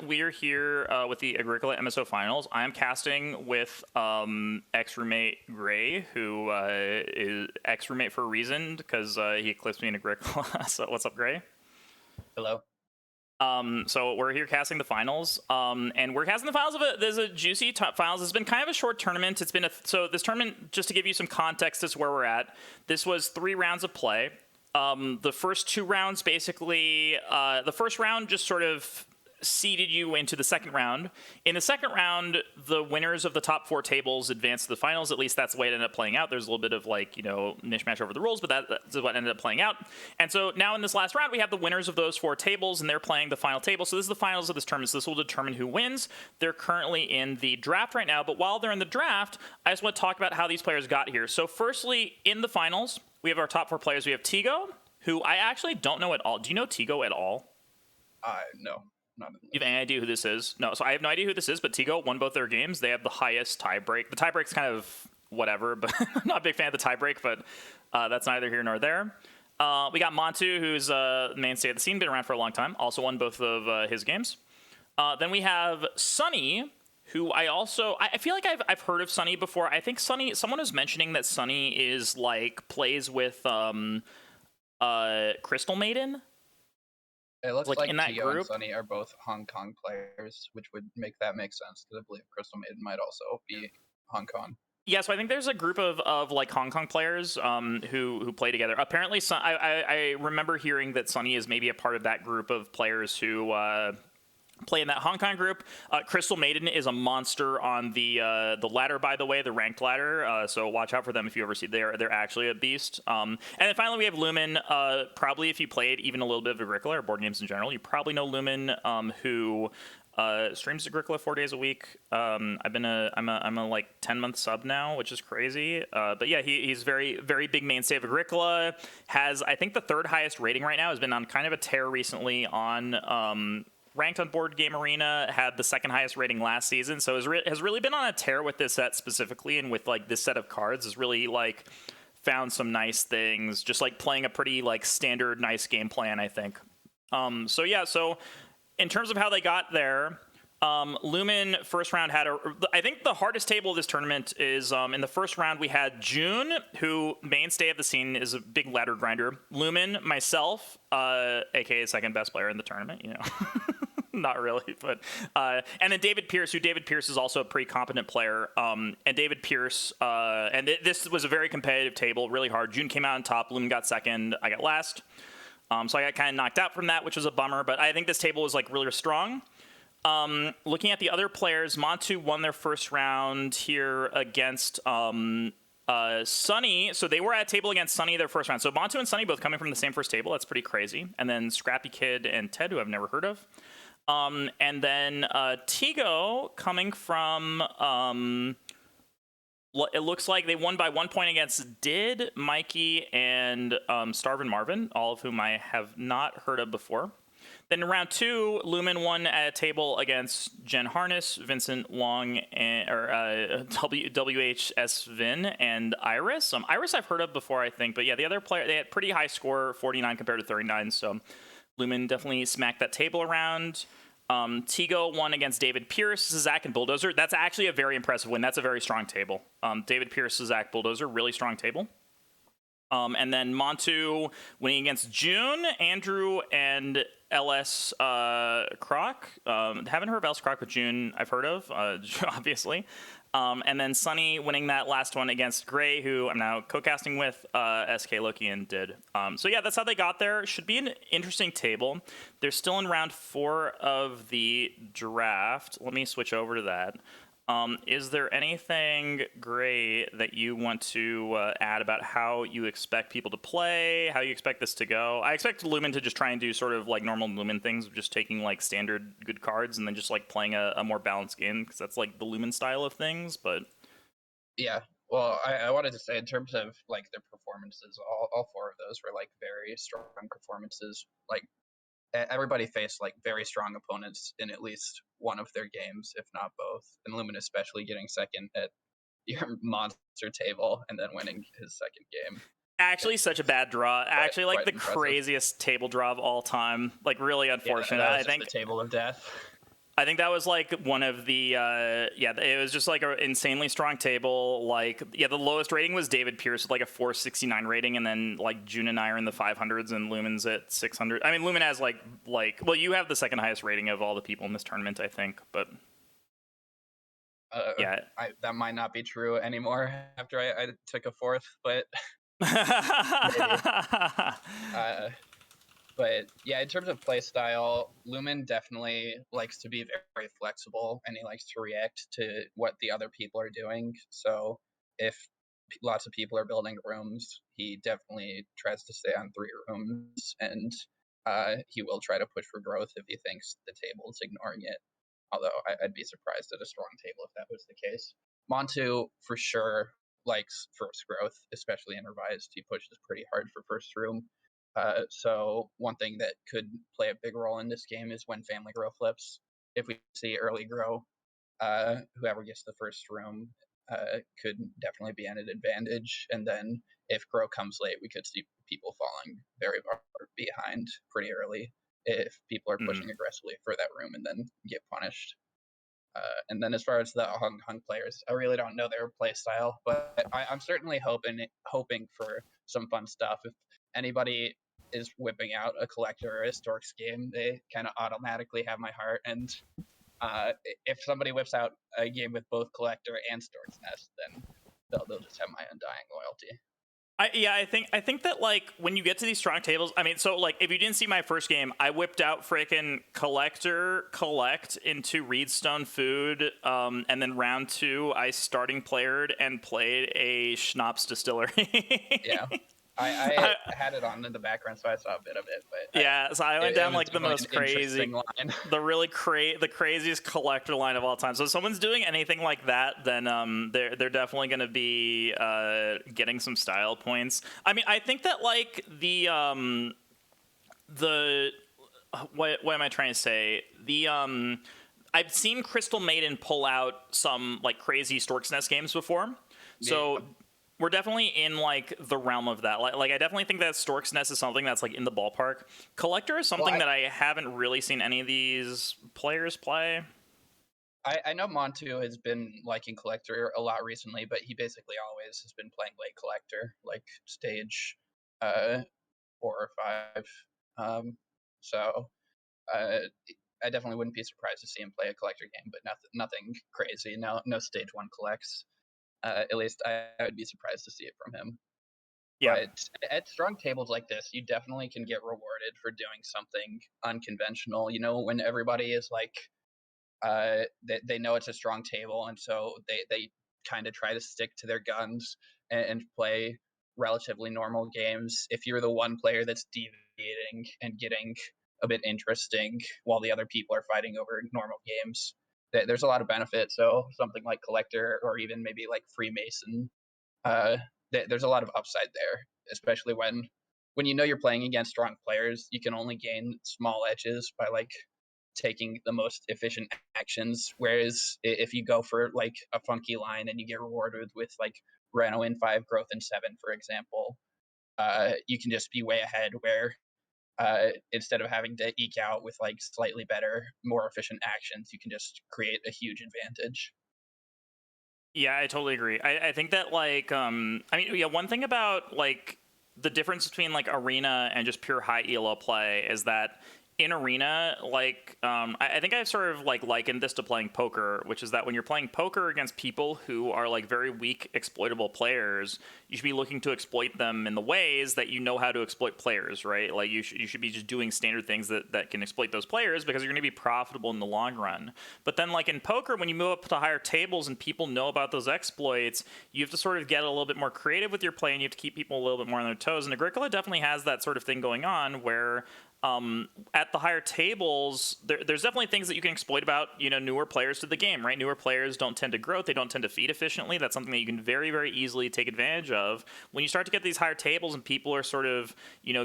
we're here with the Agricola MSO finals. I am casting with ex-roommate Graey, who is ex-roommate for a reason because he eclipsed me in Agricola. So what's up, Graey? Hello. So we're here casting the finals, and we're casting the finals of there's a juicy finals. It's been kind of a short tournament. It's been so this tournament, just to give you some context as to where we're at, this was 3 rounds of play. The first 2 rounds, basically, the first round just sort of seeded you into the second round. In the second round, the winners of the top 4 tables advanced to the finals. At least that's the way it ended up playing out. There's a little bit of mishmash over the rules, but that's what ended up playing out. And so now in this last round, we have the winners of those 4 tables, and they're playing the final table. So this is the finals of this tournament. So this will determine who wins. They're currently in the draft right now, but while they're in the draft, I just want to talk about how these players got here. So firstly, in the finals, we have our top 4 players. We have Tigo, who I actually don't know at all. Do you know Tigo at all? No. You have any idea who this is? No, so I have no idea who this is, but Tigo won both their games. They have the highest tiebreak. The tiebreak's kind of whatever, but I'm not a big fan of the tiebreak, but that's neither here nor there. We got Montu, who's a mainstay of the scene, been around for a long time, also won both of his games. Then we have Sunny, who I feel like I've heard of Sunny before. I think Sunny, someone was mentioning that Sunny is plays with Crystal Maiden. It looks like in that Tio group and Sunny are both Hong Kong players, which would make sense because I believe Crystal Maiden might also be Hong Kong. Yeah, so I think there's a group of Hong Kong players who play together. Apparently, I remember hearing that Sunny is maybe a part of that group of players who play in that Hong Kong group. Crystal Maiden is a monster on the ladder, by the way, the ranked ladder. So watch out for them if you ever see they're actually a beast. And then finally we have Lumen. Probably if you played even a little bit of Agricola or board games in general, you probably know Lumen, who streams Agricola 4 days a week. I'm a 10-month sub now, which is crazy. But yeah, he's very, very big mainstay of Agricola. Has, I think, the 3rd highest rating right now. Has been on kind of a tear recently on ranked on Board Game Arena. Had the 2nd highest rating last season, so has really been on a tear with this set specifically, and with this set of cards has really found some nice things, just playing a pretty standard nice game plan, I think. So yeah, so in terms of how they got there, Lumen first round had I think the hardest table of this tournament is in the first round we had June, who mainstay of the scene, is a big ladder grinder. Lumen, myself, aka second best player in the tournament, not really, but and then David Pierce, David Pierce is also a pretty competent player. And David Pierce, and this was a very competitive table, really hard. June came out on top, Lumen got second, I got last. So I got kind of knocked out from that, which was a bummer, but I think this table was really strong. Looking at the other players, Montu won their first round here against Sunny. So they were at table against Sunny their first round. So Montu and Sunny both coming from the same first table. That's pretty crazy. And then Scrappy Kid and Ted, who I've never heard of. And then Tigo coming from... it looks like they won by 1 point against Did, Mikey, and Starvin Marvin, all of whom I have not heard of before. Then in round 2, Lumen won at a table against Jen Harness, Vincent Wong, WHS Vin, and Iris. Iris I've heard of before, I think, but yeah, the other player, they had pretty high score, 49 compared to 39, so Lumen definitely smacked that table around. Tigo won against David Pierce, Zach, and Bulldozer. That's actually a very impressive win. That's a very strong table. David Pierce, Zach, Bulldozer, really strong table. And then Montu winning against June, Andrew, and LS Croc. Haven't heard of LS Croc with June, I've heard of, obviously. And then Sunny winning that last one against Graey, who I'm now co-casting with, SK Loki, and Did. So yeah, that's how they got there. Should be an interesting table. They're still in round 4 of the draft. Let me switch over to that. Is there anything, Graey, that you want to add about how you expect people to play, how you expect this to go? I expect Lumen to just try and do sort of normal Lumen things, just taking standard good cards and then just playing a more balanced game, because that's the Lumen style of things. But yeah, well, I wanted to say in terms of their performances, all 4 of those were very strong performances. Everybody faced very strong opponents in at least one of their games, if not both. And Lumen especially getting second at your monster table and then winning his second game. Actually, such a bad draw. Actually, quite the impressive. craziest table draw of all time. Really unfortunate. Yeah, I think the table of death. I think that was like one of the it was just like an insanely strong table. Like the lowest rating was David Pierce with like a 469 rating, and then like June and I are in the 500s, and Lumen's at 600. I mean, Lumen has like well, you have the second highest rating of all the people in this tournament, I think, but yeah. That might not be true anymore after I took a fourth, but but yeah, in terms of play style, Lumen definitely likes to be very flexible, and he likes to react to what the other people are doing. So if lots of people are building rooms, he definitely tries to stay on 3 rooms, and he will try to push for growth if he thinks the table is ignoring it. Although I'd be surprised at a strong table if that was the case. Montu for sure likes first growth, especially in revised. He pushes pretty hard for first room. So one thing that could play a big role in this game is when family grow flips. If we see early grow, whoever gets the first room could definitely be at an advantage. And then if grow comes late, we could see people falling very far behind pretty early if people are pushing aggressively for that room and then get punished. And then as far as the hung players, I really don't know their play style, but I'm certainly hoping for some fun stuff. If anybody is whipping out a collector or a Storks game, they kind of automatically have my heart. And if somebody whips out a game with both collector and Storks Nest, then they'll just have my undying loyalty. I think that like when you get to these strong tables, I mean, so like if you didn't see my first game, I whipped out freaking collector collect into Reedstone food, and then round 2 I starting playered and played a schnapps distillery. Yeah. I had it on in the background, so I saw a bit of it. But so I went down like the most crazy, line. the craziest collector line of all time. So if someone's doing anything like that, then they're definitely going to be getting some style points. I mean, I think that like what am I trying to say? I've seen Crystal Maiden pull out some like crazy Stork's Nest games before, so. Yeah. We're definitely in like the realm of that. Like I definitely think that Stork's Nest is something that's like in the ballpark. Collector is something that I haven't really seen any of these players play. I know Montu has been liking Collector a lot recently, but he basically always has been playing late Collector, like stage 4 or 5. So I definitely wouldn't be surprised to see him play a Collector game, but nothing crazy. No stage 1 collects. At least I would be surprised to see it from him. Yeah. But at strong tables like this, you definitely can get rewarded for doing something unconventional. You know, when everybody is like, they know it's a strong table, and so they kind of try to stick to their guns and play relatively normal games. If you're the one player that's deviating and getting a bit interesting while the other people are fighting over normal games, there's a lot of benefit. So something like Collector or even maybe like Freemason, there's a lot of upside there, especially when you know you're playing against strong players. You can only gain small edges by like taking the most efficient actions, whereas if you go for like a funky line and you get rewarded with like Reno in 5, growth in 7, for example, you can just be way ahead where instead of having to eke out with like slightly better, more efficient actions, you can just create a huge advantage. Yeah, I totally agree. I think that like I mean, yeah, one thing about like the difference between like arena and just pure high elo play is that in arena, like I think I've sort of like likened this to playing poker, which is that when you're playing poker against people who are like very weak exploitable players, you should be looking to exploit them in the ways that you know how to exploit players, right? Like you should be just doing standard things that can exploit those players because you're going to be profitable in the long run. But then like in poker, when you move up to higher tables and people know about those exploits, you have to sort of get a little bit more creative with your play, and you have to keep people a little bit more on their toes. And Agricola definitely has that sort of thing going on where at the higher tables, there's definitely things that you can exploit about, newer players to the game, right? Newer players don't tend to grow. They don't tend to feed efficiently. That's something that you can very, very easily take advantage of. When you start to get these higher tables and people are sort of,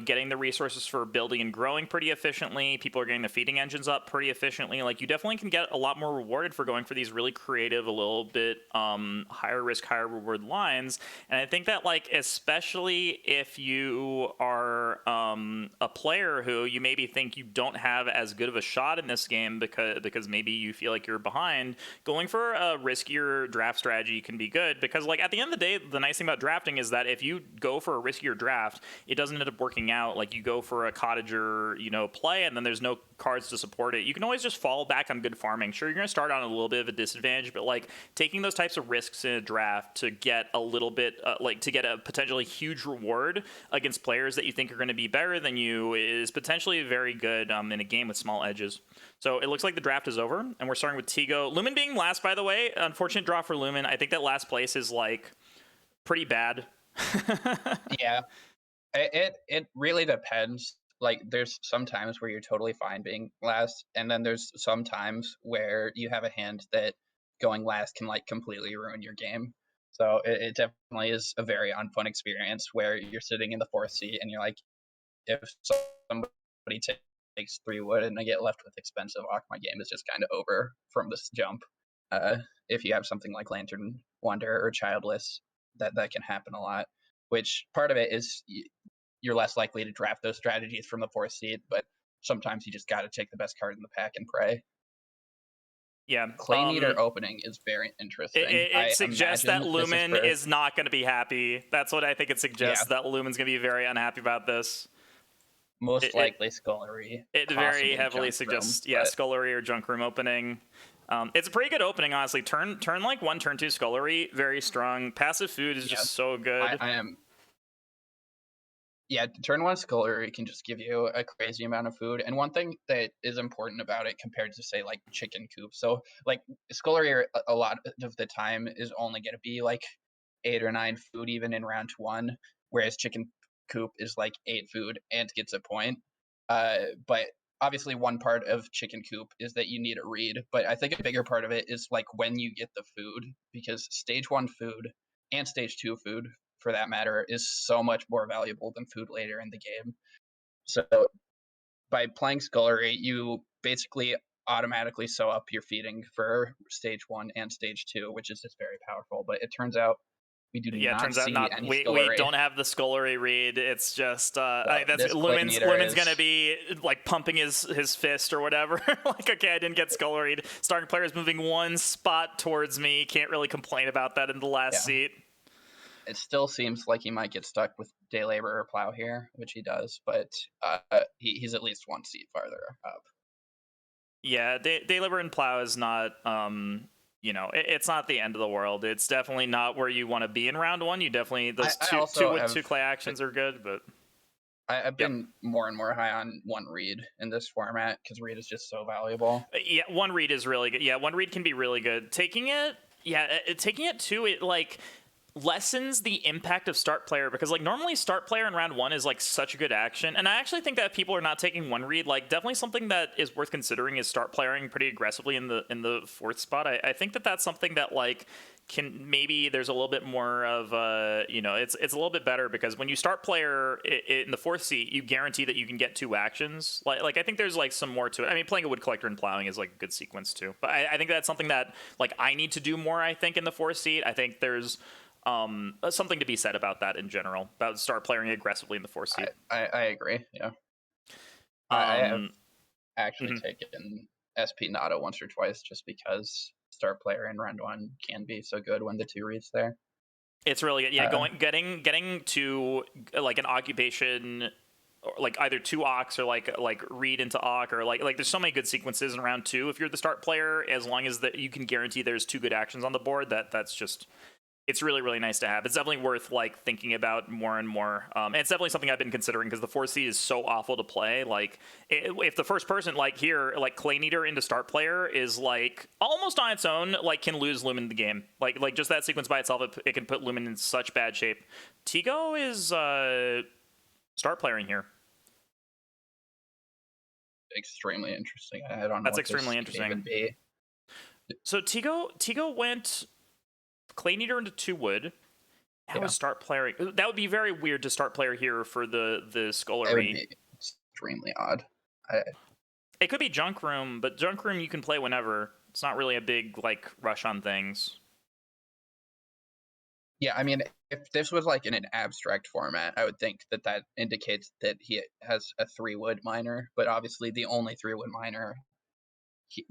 getting the resources for building and growing pretty efficiently, people are getting the feeding engines up pretty efficiently, like you definitely can get a lot more rewarded for going for these really creative, a little bit higher risk, higher reward lines. And I think that like, especially if you are a player who, you maybe think you don't have as good of a shot in this game because maybe you feel like you're behind, going for a riskier draft strategy can be good, because like at the end of the day, the nice thing about drafting is that if you go for a riskier draft, it doesn't end up working out. Like you go for a cottager, play, and then there's no cards to support it. You can always just fall back on good farming. Sure, you're going to start on a little bit of a disadvantage, but like taking those types of risks in a draft to get a little bit, to get a potentially huge reward against players that you think are going to be better than you is potentially very good in a game with small edges. So it looks like the draft is over, and we're starting with Tigo. Lumen being last, by the way. Unfortunate draw for Lumen. I think that last place is like pretty bad. Yeah, it really depends. Like, there's some times where you're totally fine being last, and then there's some times where you have a hand that going last can like completely ruin your game. So it definitely is a very unfun experience where you're sitting in the fourth seat and you're like, if somebody takes 3 wood and I get left with expensive ock, my game is just kind of over from this jump. If you have something like Lantern Wonder or Childless, that can happen a lot. Which part of it is you're less likely to draft those strategies from the fourth seed, but sometimes you just got to take the best card in the pack and pray. Yeah. Clay Eater opening is very interesting. It suggests that Lumen is not going to be happy. That's what I think it suggests, that Lumen's going to be very unhappy about this. Most likely Scullery. It very heavily suggests, Scullery or Junk Room opening. It's a pretty good opening, honestly. Turn like 1, turn 2 Scullery, very strong. Passive food is just so good. I am. Yeah, turn 1 Scullery can just give you a crazy amount of food. And one thing that is important about it compared to, say, like Chicken Coop. So, like, Scullery a lot of the time is only going to be like 8 or 9 food, even in round 1, whereas Chicken Coop is like 8 food and gets a point. But obviously, one part of Chicken Coop is that you need a read. But I think a bigger part of it is like when you get the food, because stage 1 food and stage 2 food, for that matter, is so much more valuable than food later in the game. So by playing Scullery, you basically automatically sew up your feeding for stage 1 and stage 2, which is just very powerful. But it turns out we do not see any Scullery. We don't have the Scullery read. It's just that's Lumen's gonna be like pumping his fist or whatever. Like, okay, I didn't get Sculleried. Starting player is moving 1 spot towards me. Can't really complain about that in the last seat. It still seems like he might get stuck with Day Labor or Plow here, which he does, but he's at least 1 seat farther up. Yeah, Day Labor and Plow is not, it's not the end of the world. It's definitely not where you want to be in round 1. You definitely, those two clay actions are good, but... I've been more and more high on 1 read in this format, because read is just so valuable. Yeah, 1 read is really good. Yeah, 1 read can be really good. Taking it too, it, like... lessens the impact of start player, because like normally start player in round 1 is like such a good action, and I actually think that if people are not taking 1 read, like definitely something that is worth considering is start playering pretty aggressively in the 4th spot. I think that's something that like can maybe there's a little bit more of it's a little bit better, because when you start player in the 4th seat, you guarantee that you can get 2 actions. Like I think there's like some more to it. I mean, playing a wood collector and plowing is like a good sequence too, but I think that's something that like I need to do more. I think in the 4th seat, I think there's something to be said about that in general, about start playing aggressively in the 4th seat. I agree. Yeah. I have actually taken SP Nado once or twice just because start player in round 1 can be so good when the 2 reads there. It's really good. Yeah, getting to like an occupation, or like either 2 Ox or like read into Ock, or like there's so many good sequences in round 2 if you're the start player, as long as that you can guarantee there's 2 good actions on the board. That's just, it's really, really nice to have. It's definitely worth like thinking about more and more. And it's definitely something I've been considering, because the 4th seed is so awful to play. Like if the first person like here, like Clay Eater into start player is like almost on its own, like can lose Lumen the game. Like just that sequence by itself, it can put Lumen in such bad shape. Tigo is start playing here. Extremely interesting. I don't know. That's extremely interesting. So Tigo went Clay Eater into 2 wood. How would start player? That would be very weird to start player here for the Scullery. It would be extremely odd. It could be Junk Room, but Junk Room you can play whenever. It's not really a big like rush on things. Yeah, I mean, if this was like in an abstract format, I would think that that indicates that he has a 3 wood miner, but obviously the only 3 wood miner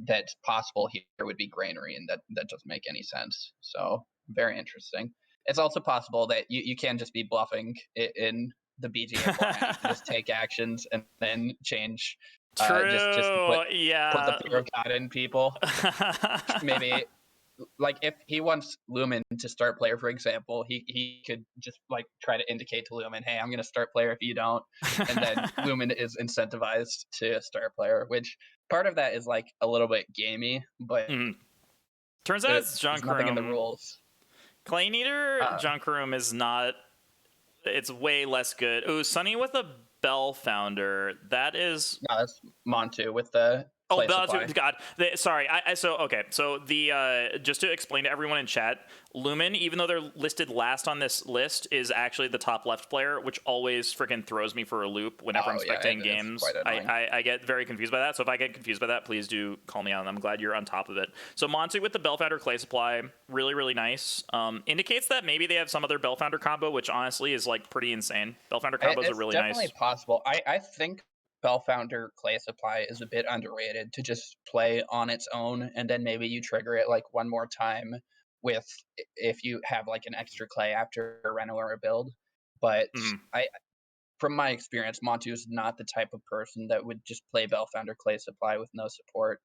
that's possible here would be granary, and that doesn't make any sense. So very interesting. It's also possible that you can just be bluffing in the BGA format. You can just take actions and then change, just to True. put the Yeah. fear of God in people. Maybe like if he wants Lumen to start player, for example, he could just like try to indicate to Lumen, hey, I'm gonna start player if you don't, and then Lumen is incentivized to start player, which part of that is like a little bit gamey, but Mhm. Turns out it's there's nothing in the Junkroom. rules. Clay Eater Uh, Junkroom is not. It's way less good. Ooh, Sunny with a Bell Founder. That is. no, that's Montu with the Oh, clay supply. God. Sorry. So okay. So the just to explain to everyone in chat, Lumen, even though they're listed last on this list, is actually the top left player, which always freaking throws me for a loop whenever I'm Oh yeah, spectating it's games. quite annoying. I get very confused by that. So if I get confused by that, please do call me out. I'm glad you're on top of it. So Monty with the Bellfounder Clay Supply, really nice. Indicates that maybe they have some other Bellfounder combo, which honestly is like pretty insane. Bellfounder combos are It's really definitely nice. possible. I think Bellfounder Clay Supply is a bit underrated to just play on its own, and then maybe you trigger it like one more time with if you have like an extra clay after a reno or a build. But Mhm. I, from my experience, Montu is not the type of person that would just play Bellfounder Clay Supply with no support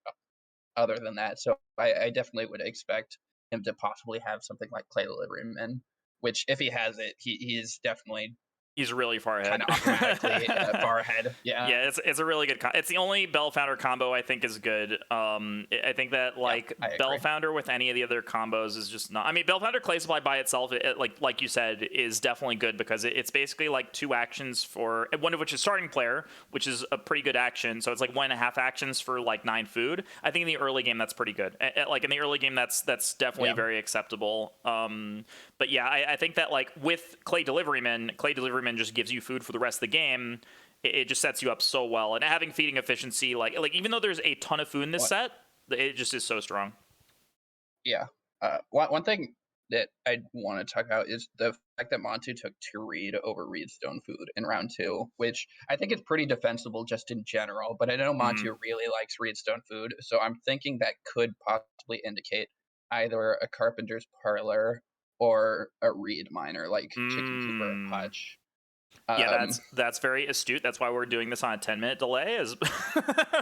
other than that. So I definitely would expect him to possibly have something like Clay Deliveryman, which if he has it, he's definitely He's really far kind ahead. of automatically far ahead. Yeah. Yeah, it's a really good. It's the only Bell Founder combo I think is good. I think that Yeah, like I Bell agree. Founder with any of the other combos is just not. I mean, Bell Founder Clay Supply by itself, like you said, is definitely good because it's basically like 2 actions for one of which is starting player, which is a pretty good action. So it's like 1.5 actions for like 9 food. I think in the early game that's pretty good. Like in the early game, that's definitely Yeah. very acceptable. But yeah, I think that like with Clay Deliveryman just gives you food for the rest of the game. It just sets you up so well, and having feeding efficiency, like even though there's a ton of food in this What? set, it just is so strong. Yeah. One thing that I want to talk about is the fact that Montu took to Reed over Reedstone Food in round 2, which I think is pretty defensible just in general. But I know Mm. Montu really likes Reedstone Food, so I'm thinking that could possibly indicate either a Carpenter's Parlor or a Reed miner like Chicken Cooper or Mm. Hutch. Yeah, Um, that's very astute. That's why we're doing this on a 10-minute delay, is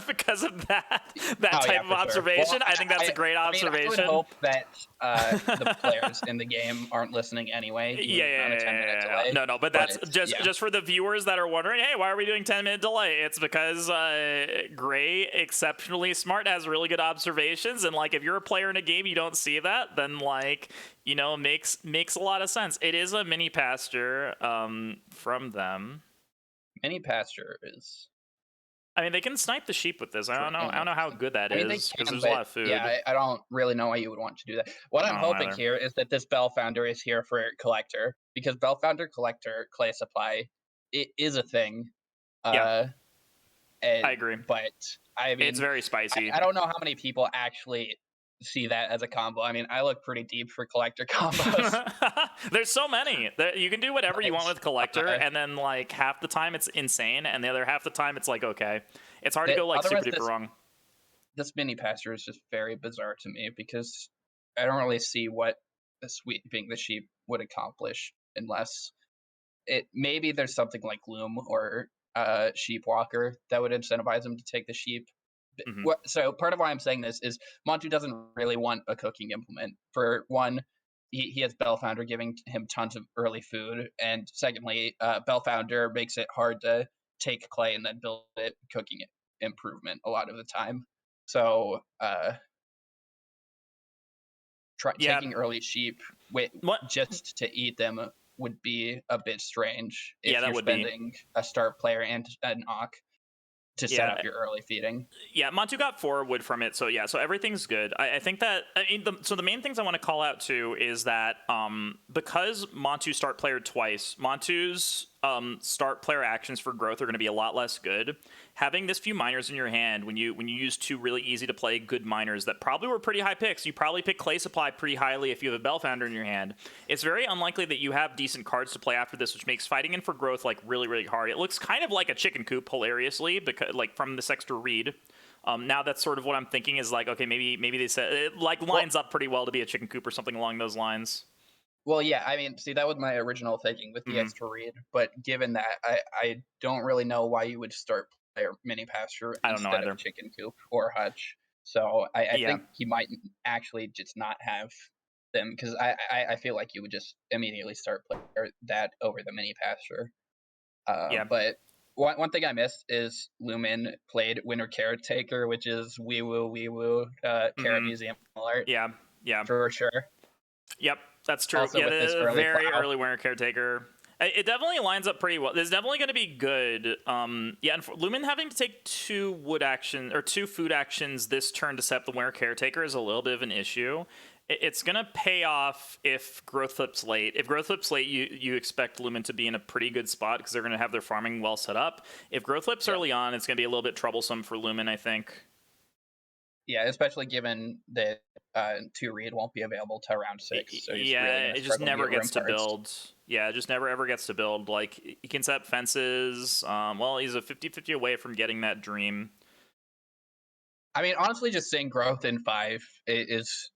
because of that Oh type yeah, of for sure. Well, observation. I think that's a great I mean, I would observation. hope that the players in the game aren't listening anyway, Yeah, even on a 10-minute delay. no, but But that's just yeah, just for the viewers that are wondering, hey, why are we doing 10-minute delay? It's because Graey, exceptionally smart, has really good observations, and like if you're a player in a game you don't see that, then like makes a lot of sense. It is a mini pasture from them. mini pasture is I mean, they can snipe the sheep with this. pretty I don't know how interesting. good that I mean, they is because can, there's a lot but of yeah, food. I don't really know why you would want to do that. What I I'm don't know hoping either. here is that this Bell Founder is here for Collector, because Bell Founder Collector clay supply it is a thing. Yeah, Uh, I agree. but I It's mean, very spicy. I don't know how many people actually see that as a combo. I mean, I look pretty deep for collector combos, There's so many. You can do whatever you want with but collector, and then like half the time it's insane, and the other half the time it's like okay. It's hard to go like super otherwise duper wrong. this mini pasture is just very bizarre to me because I don't really see what the sweeping the sheep would accomplish unless it maybe there's something like Loom or Sheep Walker that would incentivize him to take the sheep. Hmm. So part of why I'm saying this is Montu doesn't really want a cooking implement. For one, he has Bellfounder giving him tons of early food, and secondly, Bellfounder makes it hard to take clay and then build it cooking improvement a lot of the time. So Yeah. taking early sheep What? just to eat them would be a bit strange Yeah, if that you're would be. spending a start player and an Ock to set Yeah. up your early feeding. Yeah, Montu got 4 wood from it, so yeah, so everything's good. I think that so the main things I want to call out too is that because Montu start player twice, Montu's start player actions for growth are going to be a lot less good. Having this few miners in your hand, when you use two really easy to play good miners that probably were pretty high picks, you probably pick Clay Supply pretty highly if you have a Bell Founder in your hand. It's very unlikely that you have decent cards to play after this, which makes fighting in for growth like really, really hard. It looks kind of like a chicken coop, hilariously, because like from this extra read. Now that's sort of what I'm thinking is like, okay, maybe they said it like lines up pretty well to be a chicken coop or something along those lines. Well, yeah, I mean, see, that was my original thinking with the extra read, but given that, I don't really know why you would start player mini pasture I don't know instead either. of chicken coop or hutch. So I Yeah. think he might actually just not have them because I feel like you would just immediately start player that over the mini pasture. Yeah. But one thing I missed is Lumen played Winter Caretaker, which is wee woo Carrot Museum alert Yeah. Yeah. for sure. Yep, that's true. Also Yeah, with this the early very plow. early winter caretaker. It definitely lines up pretty well. There's definitely going to be good. Yeah, and for Lumen having to take two wood action or two food actions this turn to set up the winter caretaker is a little bit of an issue. It's going to pay off if growth flips late. If growth flips late, you expect Lumen to be in a pretty good spot because they're going to have their farming well set up. If growth flips early on, it's going to be a little bit troublesome for Lumen, I think. Yeah, especially given that 2 read won't be available till round 6, so he's really Yeah, going to it just struggle to never get room gets to cards. build. Yeah, it just never ever gets to build. Like, he can set up fences. Well, he's a 50-50 away from getting that dream. I mean, honestly, just saying growth in 5 is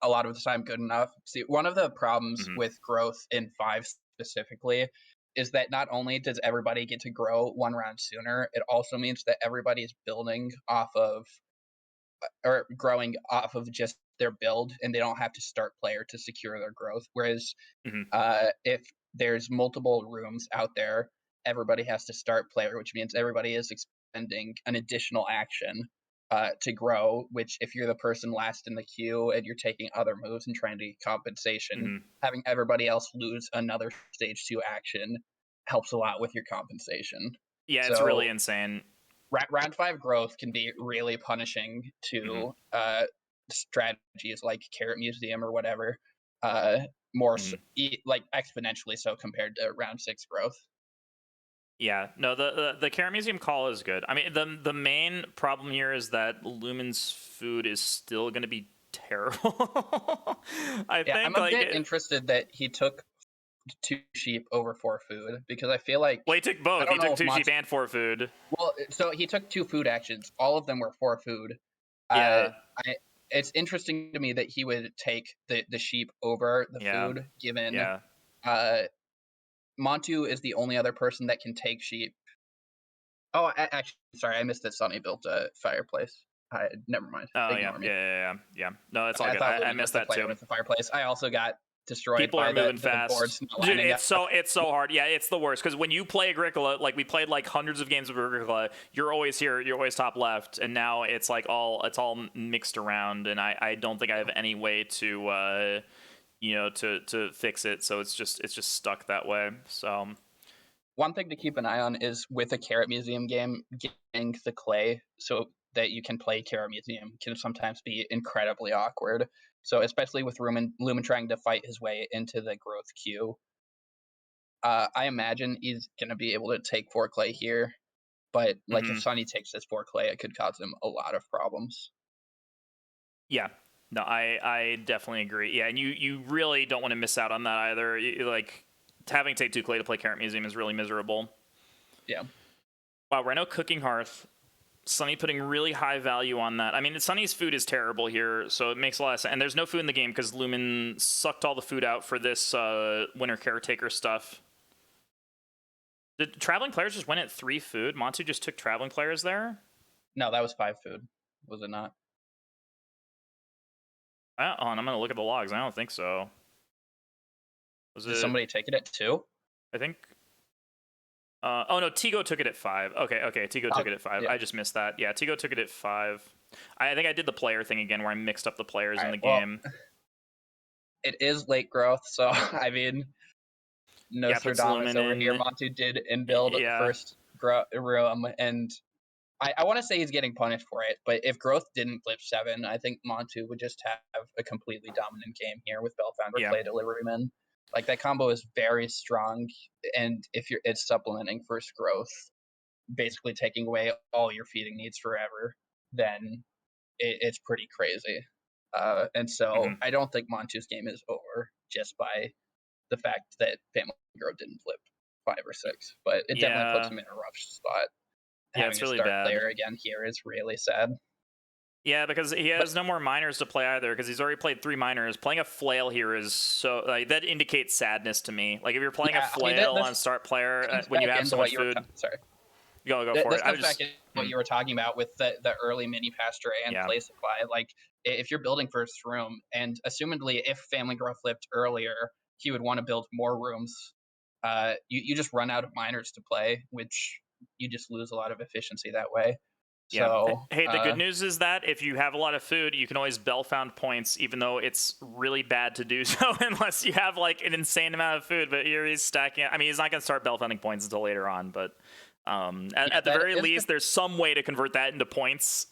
a lot of the time good enough. See, one of the problems Hmm. with growth in 5 specifically is that not only does everybody get to grow 1 round sooner, it also means that everybody is building off of or growing off of just their build and they don't have to start player to secure their growth. Whereas Hmm. if there's multiple rooms out there, everybody has to start player, which means everybody is expending an additional action to grow. Which, if you're the person last in the queue and you're taking other moves and trying to get compensation, Hmm. having everybody else lose another stage 2 action helps a lot with your compensation. Yeah, it's really So insane. round 5 growth can be really punishing Hmm. to strategies like Carrot Museum or whatever, uh, more Hmm. like exponentially so compared to round 6 growth. Yeah, no, the Carrot Museum call is good. I mean, the main problem here is that Lumen's food is still going to be terrible. I Yeah, I'm think a like bit interested that he took 2 sheep over 4 food because I feel like well, he took I both. don't He know took if two sheep Monty. and four food. Well, so he took 2 food actions. All of them were 4 food. Uh, Yeah, I it's interesting to me that he would take the sheep over the yeah, food, given yeah. uh Montu is the only other person that can take sheep. Oh, actually, sorry, I missed that Sonny built a fireplace. Never mind. Oh yeah, Ignore yeah, me. yeah, yeah. Yeah. No, it's all I good. thought I Lumen was missed the that player too. with the fireplace. I also got destroyed People are by moving the fast, boards not dude. lining up. It's so hard. Yeah, it's the worst because when you play Agricola, like we played like hundreds of games of Agricola, you're always here, you're always top left, and now it's like it's all mixed around, and I don't think I have any way to to fix it. So it's just stuck that way. So One thing to keep an eye on is with a Carrot Museum game, getting the clay so that you can play Carrot Museum can sometimes be incredibly awkward. So especially with Lumen trying to fight his way into the growth queue, I imagine he's going to be able to take 4 clay here. But like if mhm. Sonny takes this 4 clay, it could cause him a lot of problems. Yeah. No, I definitely agree. Yeah, and you really don't want to miss out on that either. Like having to take two clay to play Carrot Museum is really miserable. Yeah. Wow, Reno Cooking Hearth. Sunny putting really high value on that. I mean, Sunny's food is terrible here, so it makes a lot of sense. And there's no food in the game because Lumen sucked all the food out for this winter caretaker stuff. Did traveling players just win at 3 food? Montu just took traveling players there? No, that was 5 food, was it not? And I'm going to look at the logs. I don't think so. Was Did it? somebody take it at 2? I think. Oh no, Tigo took it at 5. Okay, Tigo Oh, took it at 5. yeah. I just missed that. Yeah, Tigo took it at 5. I think I did the player thing again where I mixed up the players All in right. the Well, game. it is late growth, so I mean, Yeah, puts Nostradamus Lumen over here. in. Montu did in build Yeah, first room, and I want to say he's getting punished for it. But if growth didn't flip 7, I think Montu would just have a completely dominant game here with Bellfounder yeah. Clay Deliveryman. Like that combo is very strong, and if it's supplementing first growth, basically taking away all your feeding needs forever, then it's pretty crazy. And so Hmm. I don't think Montu's game is over just by the fact that Family Grow didn't flip 5 or 6, but it definitely puts Yeah. him in a rough spot. Yeah, Having it's a really star bad. player again here is really sad. Yeah, because he But has no more minors to play either, because he's already played 3 minors. Playing a flail here is so like that indicates sadness to me. Like if you're playing a yeah, I mean flail on this start player comes when you back have so into much what you were food, sorry. go for This it. I comes was back just into what you were talking about with the early mini pasture and yeah. play supply. Like if you're building first room, and assumedly if Family Grow flipped earlier, he would want to build more rooms. You just run out of miners to play, which you just lose a lot of efficiency that way. Yeah. So Hey, the good news is that if you have a lot of food, you can always Bellfound points, even though it's really bad to do so unless you have like an insane amount of food. But here he's stacking. I mean, he's not going to start Bellfounding points until later on, but yeah, at the that very is least, there's some way to convert that into points.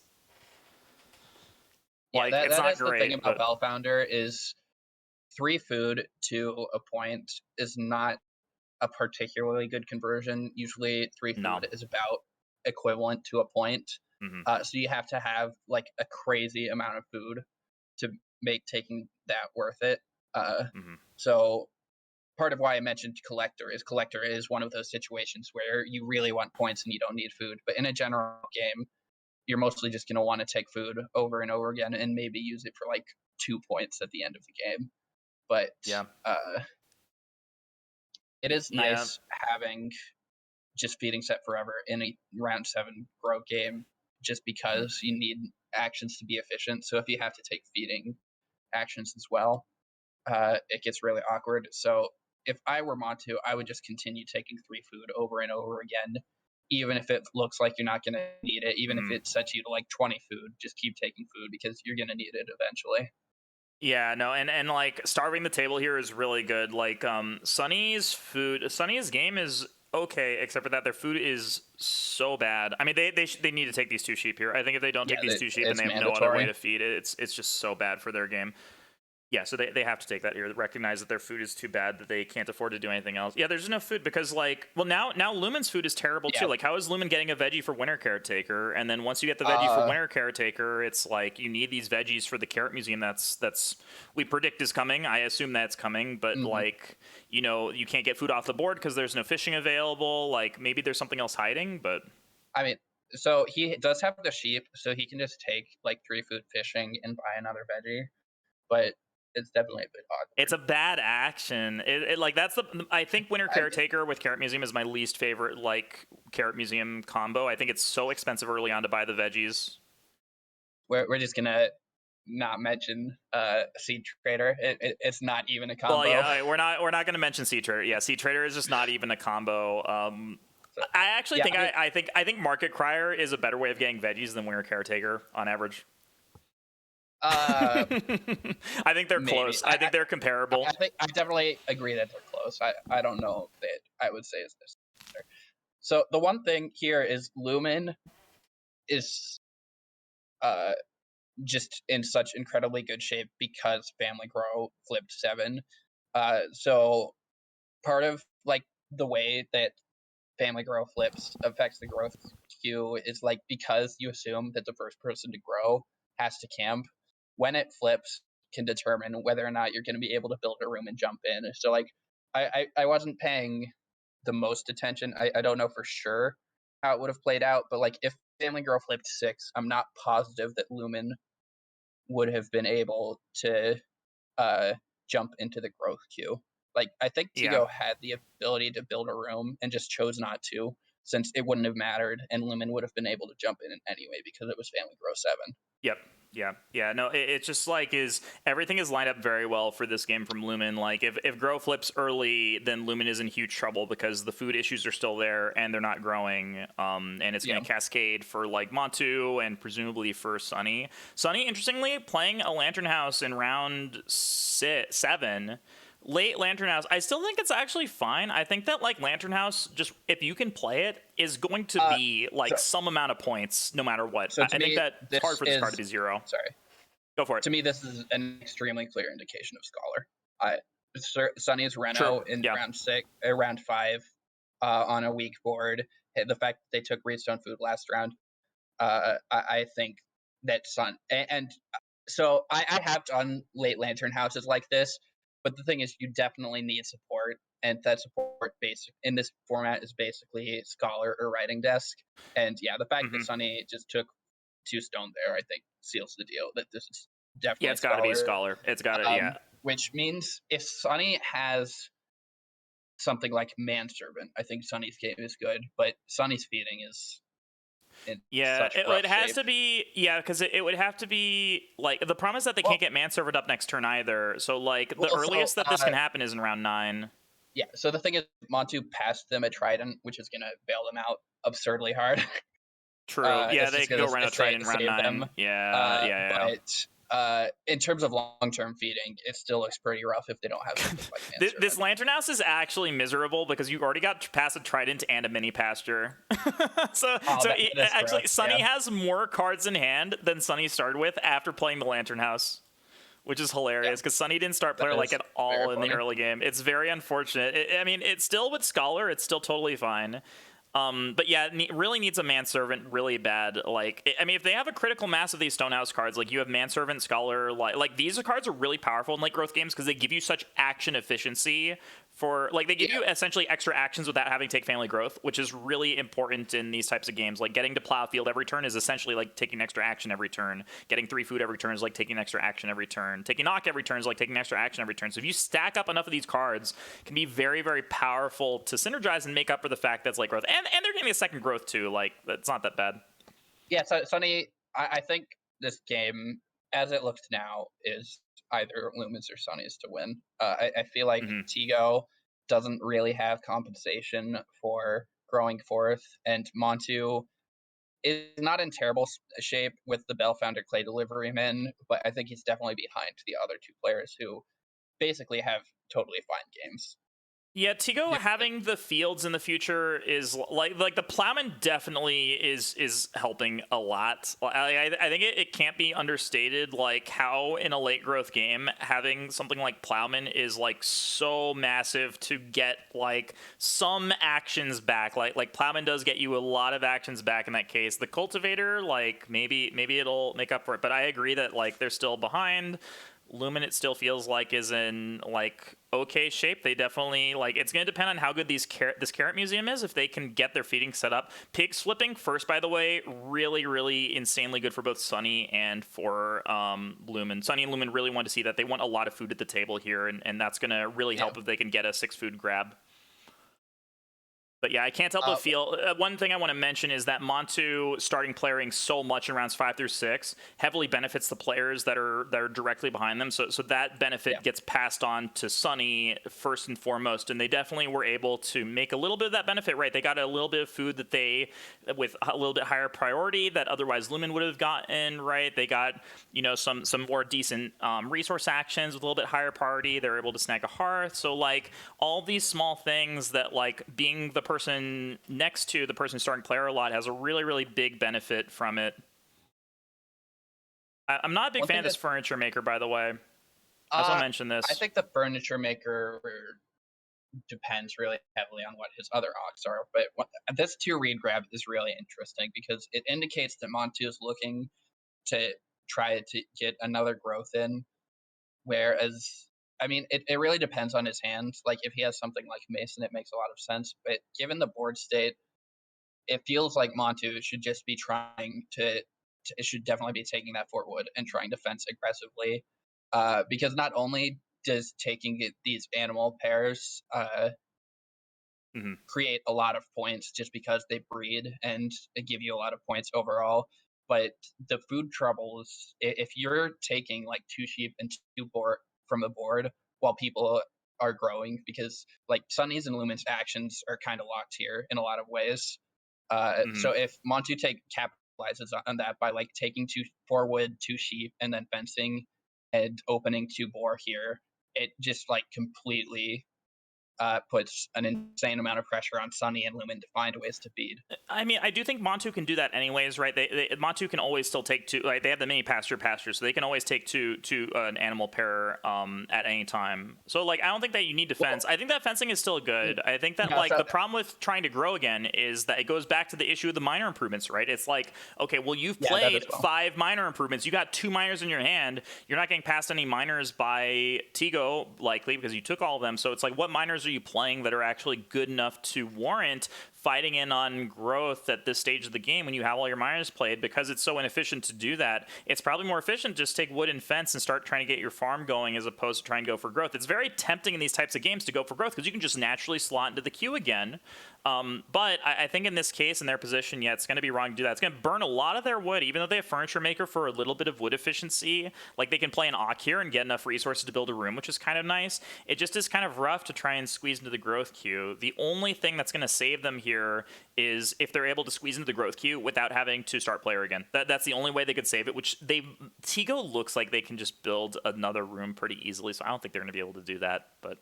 yeah, Like it's that not is the thing great, about but Bellfounder is 3 food to a point is not a particularly good conversion. Usually, 3 food no. is about equivalent to a point. Hmm. So you have to have like a crazy amount of food to make taking that worth it. Uh, Hmm. so part of why I mentioned collector is one of those situations where you really want points and you don't need food. But in a general game, you're mostly just going to want to take food over and over again and maybe use it for like 2 points at the end of the game. But Yeah. uh, it is Yeah. nice having just feeding set forever in a round 7 grow game, just Hmm. because you need actions to be efficient. So if you have to take feeding actions as well, it gets really awkward. So if I were Montu, I would just continue taking 3 food over and over again, even if it looks like you're not going to need it, even if Hmm. it sets you to like 20 food, just keep taking food because you're going to need it eventually. Yeah, no, and like starving the table here is really good. Like Sunny's game is okay, except for that their food is so bad. I mean, they need to take these 2 sheep here. I think if they don't Yeah, take these 2 sheep and it's they have no other way mandatory. to feed it, it's just so bad for their game. Yeah, so they have to take that here. Recognize that their food is too bad that they can't afford to do anything else. Yeah, there's enough food because like, well now Lumen's food is terrible too. Yeah. Like, how is Lumen getting a veggie for Winter Caretaker? And then once you get the veggie for Uh, Winter Caretaker, it's like you need these veggies for the Carrot Museum. That's we predict is coming. I assume that's coming, but mhm. like you can't get food off the board because there's no fishing available. Like maybe there's something else hiding, but I mean, so he does have the sheep, so he can just take like 3 food fishing and buy another veggie, but it's definitely a bit it's awkward. a bad action. Like that's the I think Winter I Caretaker with Carrot Museum is my least favorite like Carrot Museum combo. I think it's so expensive early on to buy the veggies. we're just gonna not mention Seed Trader. It's not even a Well, combo. yeah, we're not going to mention Sea Trader. Yeah, Sea Trader is just not even a combo. So, I actually yeah, think I mean, I think Market Crier is a better way of getting veggies than Winter Caretaker on average. uh, I think they're maybe. close. I think they're comparable. I think I definitely agree that they're close. I don't know that I would say is this. So the one thing here is Lumen is uh just in such incredibly good shape because Family Grow flipped 7. So part of like the way that Family Grow flips affects the growth queue is like because you assume that the first person to grow has to camp. When it flips, can determine whether or not you're going to be able to build a room and jump in. So like I wasn't paying the most attention. I don't know for sure how it would have played out, but like if Family Grow flipped 6, I'm not positive that Lumen would have been able to uh, jump into the growth queue. Like I think Yeah. Tigo had the ability to build a room and just chose not to, since it wouldn't have mattered, and Lumen would have been able to jump in anyway because it was Family Grow 7. Yep. Yeah. Yeah. No, it's just like is everything is lined up very well for this game from Lumen. Like if Grow flips early, then Lumen is in huge trouble because the food issues are still there and they're not growing. And it's Yeah. going to cascade for like Montu and presumably for Sunny. Sunny, interestingly, playing a Lantern House in round 7. Late Lantern House, I still think it's actually fine. I think that like Lantern House, just if you can play it, is going to Uh, be so like some amount of points no matter what. so to I think me, that it's hard this for this card to is be 0. sorry. Go for it. To me, this is an extremely clear indication of Scholar. I Sunny's True. Reno in Yeah. round 5, on a weak board. The fact that they took Redstone Food last round, I think that and so I have done late Lantern houses like this, but the thing is, you definitely need support, and that support basic in this format is basically Scholar or Writing Desk. And yeah, the fact that Hmm. Sunny just took 2 stone there, I think, seals the deal that this is Yeah, definitely it's got to be a Scholar. scholar. It's got to. Yeah. Which means if Sunny has something like Manservant, I think Sunny's game is good, but Sunny's feeding is in Yeah, such it rough has shape. to be. Yeah, because it would have to be like the problem is that they can't Well, get manservant up next turn either. So like the well, so earliest that this can happen is in round 9. yeah, so the thing is, Montu passed them a Trident, which is gonna bail them out absurdly hard. True. Yeah, It's they just could gonna go Rhino Trade in round save 9. them. Yeah, yeah, yeah. But in terms of long-term feeding, it still looks pretty rough if they don't have something like This Manservant. lantern house is actually miserable because you already got past a trident and a mini pasture. so Oh, so that is actually, gross. Sunny Yeah, has more cards in hand than Sunny started with after playing the lantern house, which is yeah, hilarious because Sunny didn't start that player like is at very all in the funny. early game. It's very unfortunate. I mean, it's still with Scholar, it's still totally fine. But yeah, really needs a manservant really bad. Like, I mean, if they have a critical mass of these Stonehouse cards, like you have manservant, scholar, like these cards are really powerful in late growth games because they give you such action efficiency for like they give Yeah, you essentially extra actions without having to take family growth, which is really important in these types of games. Like getting to plow field every turn is essentially like taking extra action every turn. Getting 3 food every turn is like taking extra action every turn. Taking knock every turn is like taking extra action every turn. So if you stack up enough of these cards, it can be very, very powerful to synergize and make up for the fact that's like growth. And they're getting a second growth too. Like it's not that bad. yeah. So Sunny, I think this game, as it looks now, is either Lumens or Sunny's to win. I feel like Hmm. Tigo doesn't really have compensation for growing fourth, and Montu is not in terrible shape with the Bellfounder Clay Delivery Men, but I think he's definitely behind the other 2 players who basically have totally fine games. Yeah, Tigo Yeah, having the fields in the future is like the plowman definitely is helping a lot. I think it can't be understated like how in a late growth game having something like plowman is like so massive to get like some actions back. Like plowman does get you a lot of actions back in that case. The cultivator like maybe it'll make up for it, but I agree that like they're still behind. Lumen, it still feels like is in like okay shape. They definitely like it's going to depend on how good this carrot museum is. If they can get their feeding set up, pigs flipping first, by the way, really insanely good for both Sunny and for Lumen. Sunny and Lumen really want to see that. They want a lot of food at the table here, and that's going to really yeah. help if they can get a 6 food grab. But yeah, I can't help but Uh, feel one thing I want to mention is that Montu starting playering so much in rounds 5 through 6 heavily benefits the players that are directly behind them. So that benefit yeah, gets passed on to Sunny first and foremost, and they definitely were able to make a little bit of that benefit right. They got a little bit of food that they with a little bit higher priority that otherwise Lumen would have gotten right. They got some more decent resource actions with a little bit higher priority. They're able to snag a hearth. So like all these small things that like being the person next to the person starting player a lot has a really big benefit from it. I'm not a big one fan thing of this that furniture maker, by the way. I just want uh, to mention I this. think the furniture maker depends really heavily on what his other odds are. But this 2 read grab is really interesting because it indicates that Montu is looking to try to get another growth in. Whereas, I mean, it really depends on his hand. Like, if he has something like Mason, it makes a lot of sense. But given the board state, it feels like Montu should just be trying to it should definitely be taking that Fort Wood and trying to fence aggressively. Because not only does taking these animal pairs Hmm. create a lot of points just because they breed and they give you a lot of points overall. But the food troubles, if you're taking like 2 sheep and 2 boar from the board while people are growing, because like Sunny's and Lumen's actions are kind of locked here in a lot of ways. Hmm. So if Montu take capitalizes on that by like taking 2 4 wood, 2 sheep, and then fencing and opening 2 boar here, it just like completely puts an insane amount of pressure on Sunny and Lumen to find ways to feed. I mean, I do think Montu can do that anyways, right? Montu can always still take two. Like they have the mini pasture, so they can always take two an animal pair at any time. So like, I don't think that you need to fence. I think that fencing is still good. I think that like the problem with trying to grow again is that it goes back to the issue of the minor improvements, right? It's like, okay, well you've played 5 minor improvements. You got 2 minors in your hand. You're not getting past any minors by Tigo likely because you took all of them. So it's like, what minors are you playing that are actually good enough to warrant fighting in on growth at this stage of the game when you have all your minors played? Because it's so inefficient to do that, it's probably more efficient to just take wood and fence and start trying to get your farm going as opposed to trying to go for growth. It's very tempting in these types of games to go for growth because you can just naturally slot into the queue again. But I think in this case, in their position, yeah, it's going to be wrong to do that. It's going to burn a lot of their wood, even though they have Furniture Maker for a little bit of wood efficiency. Like, they can play an Ock here and get enough resources to build a room, which is kind of nice. It just is kind of rough to try and squeeze into the growth queue. The only thing that's going to save them here is if they're able to squeeze into the growth queue without having to start player again. That's the only way they could save it, which Tigo looks like they can just build another room pretty easily, so I don't think they're going to be able to do that, but...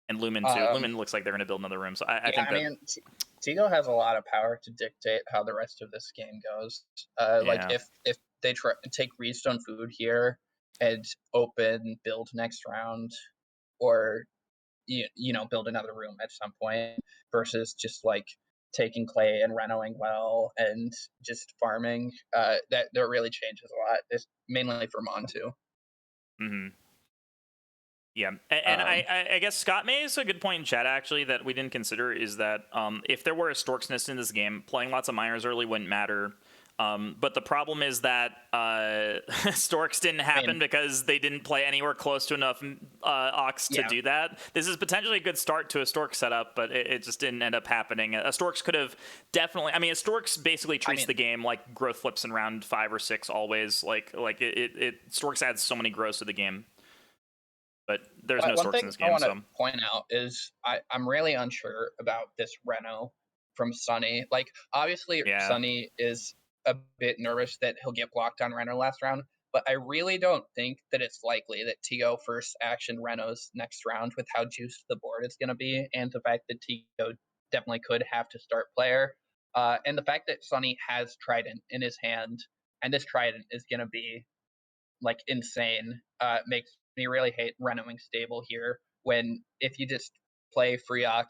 And Lumen too. Lumen looks like they're going to build another room. So I think that... mean, Tigo has a lot of power to dictate how the rest of this game goes. Like if they take Redstone Food here and build next round, or you know, build another room at some point, versus just like taking clay and renoing well and just farming, that really changes a lot. It's mainly for Montu. Mm-hmm. Yeah, and I guess Scott makes a good point in chat, actually, that we didn't consider, is that if there were a Stork's Nest in this game, playing lots of miners early wouldn't matter. But the problem is that Storks didn't happen because they didn't play anywhere close to enough Ox to do that. This is potentially a good start to a Stork setup, but it just didn't end up happening. A Storks could have definitely... I mean, a Storks basically treats the game like growth flips in round 5 or 6 always. Like Storks adds so many growths to the game. But there's no Storks in this game. One thing I want to point out is I'm really unsure about this Reno from Sunny. Like, obviously, Sunny is a bit nervous that he'll get blocked on Reno last round, but I really don't think that it's likely that Tigo first action Renos next round with how juiced the board is going to be, and the fact that Tigo definitely could have to start player, and the fact that Sunny has Trident in his hand, and this Trident is going to be like insane, makes me really hate Renoing stable here, when if you just play Freeok,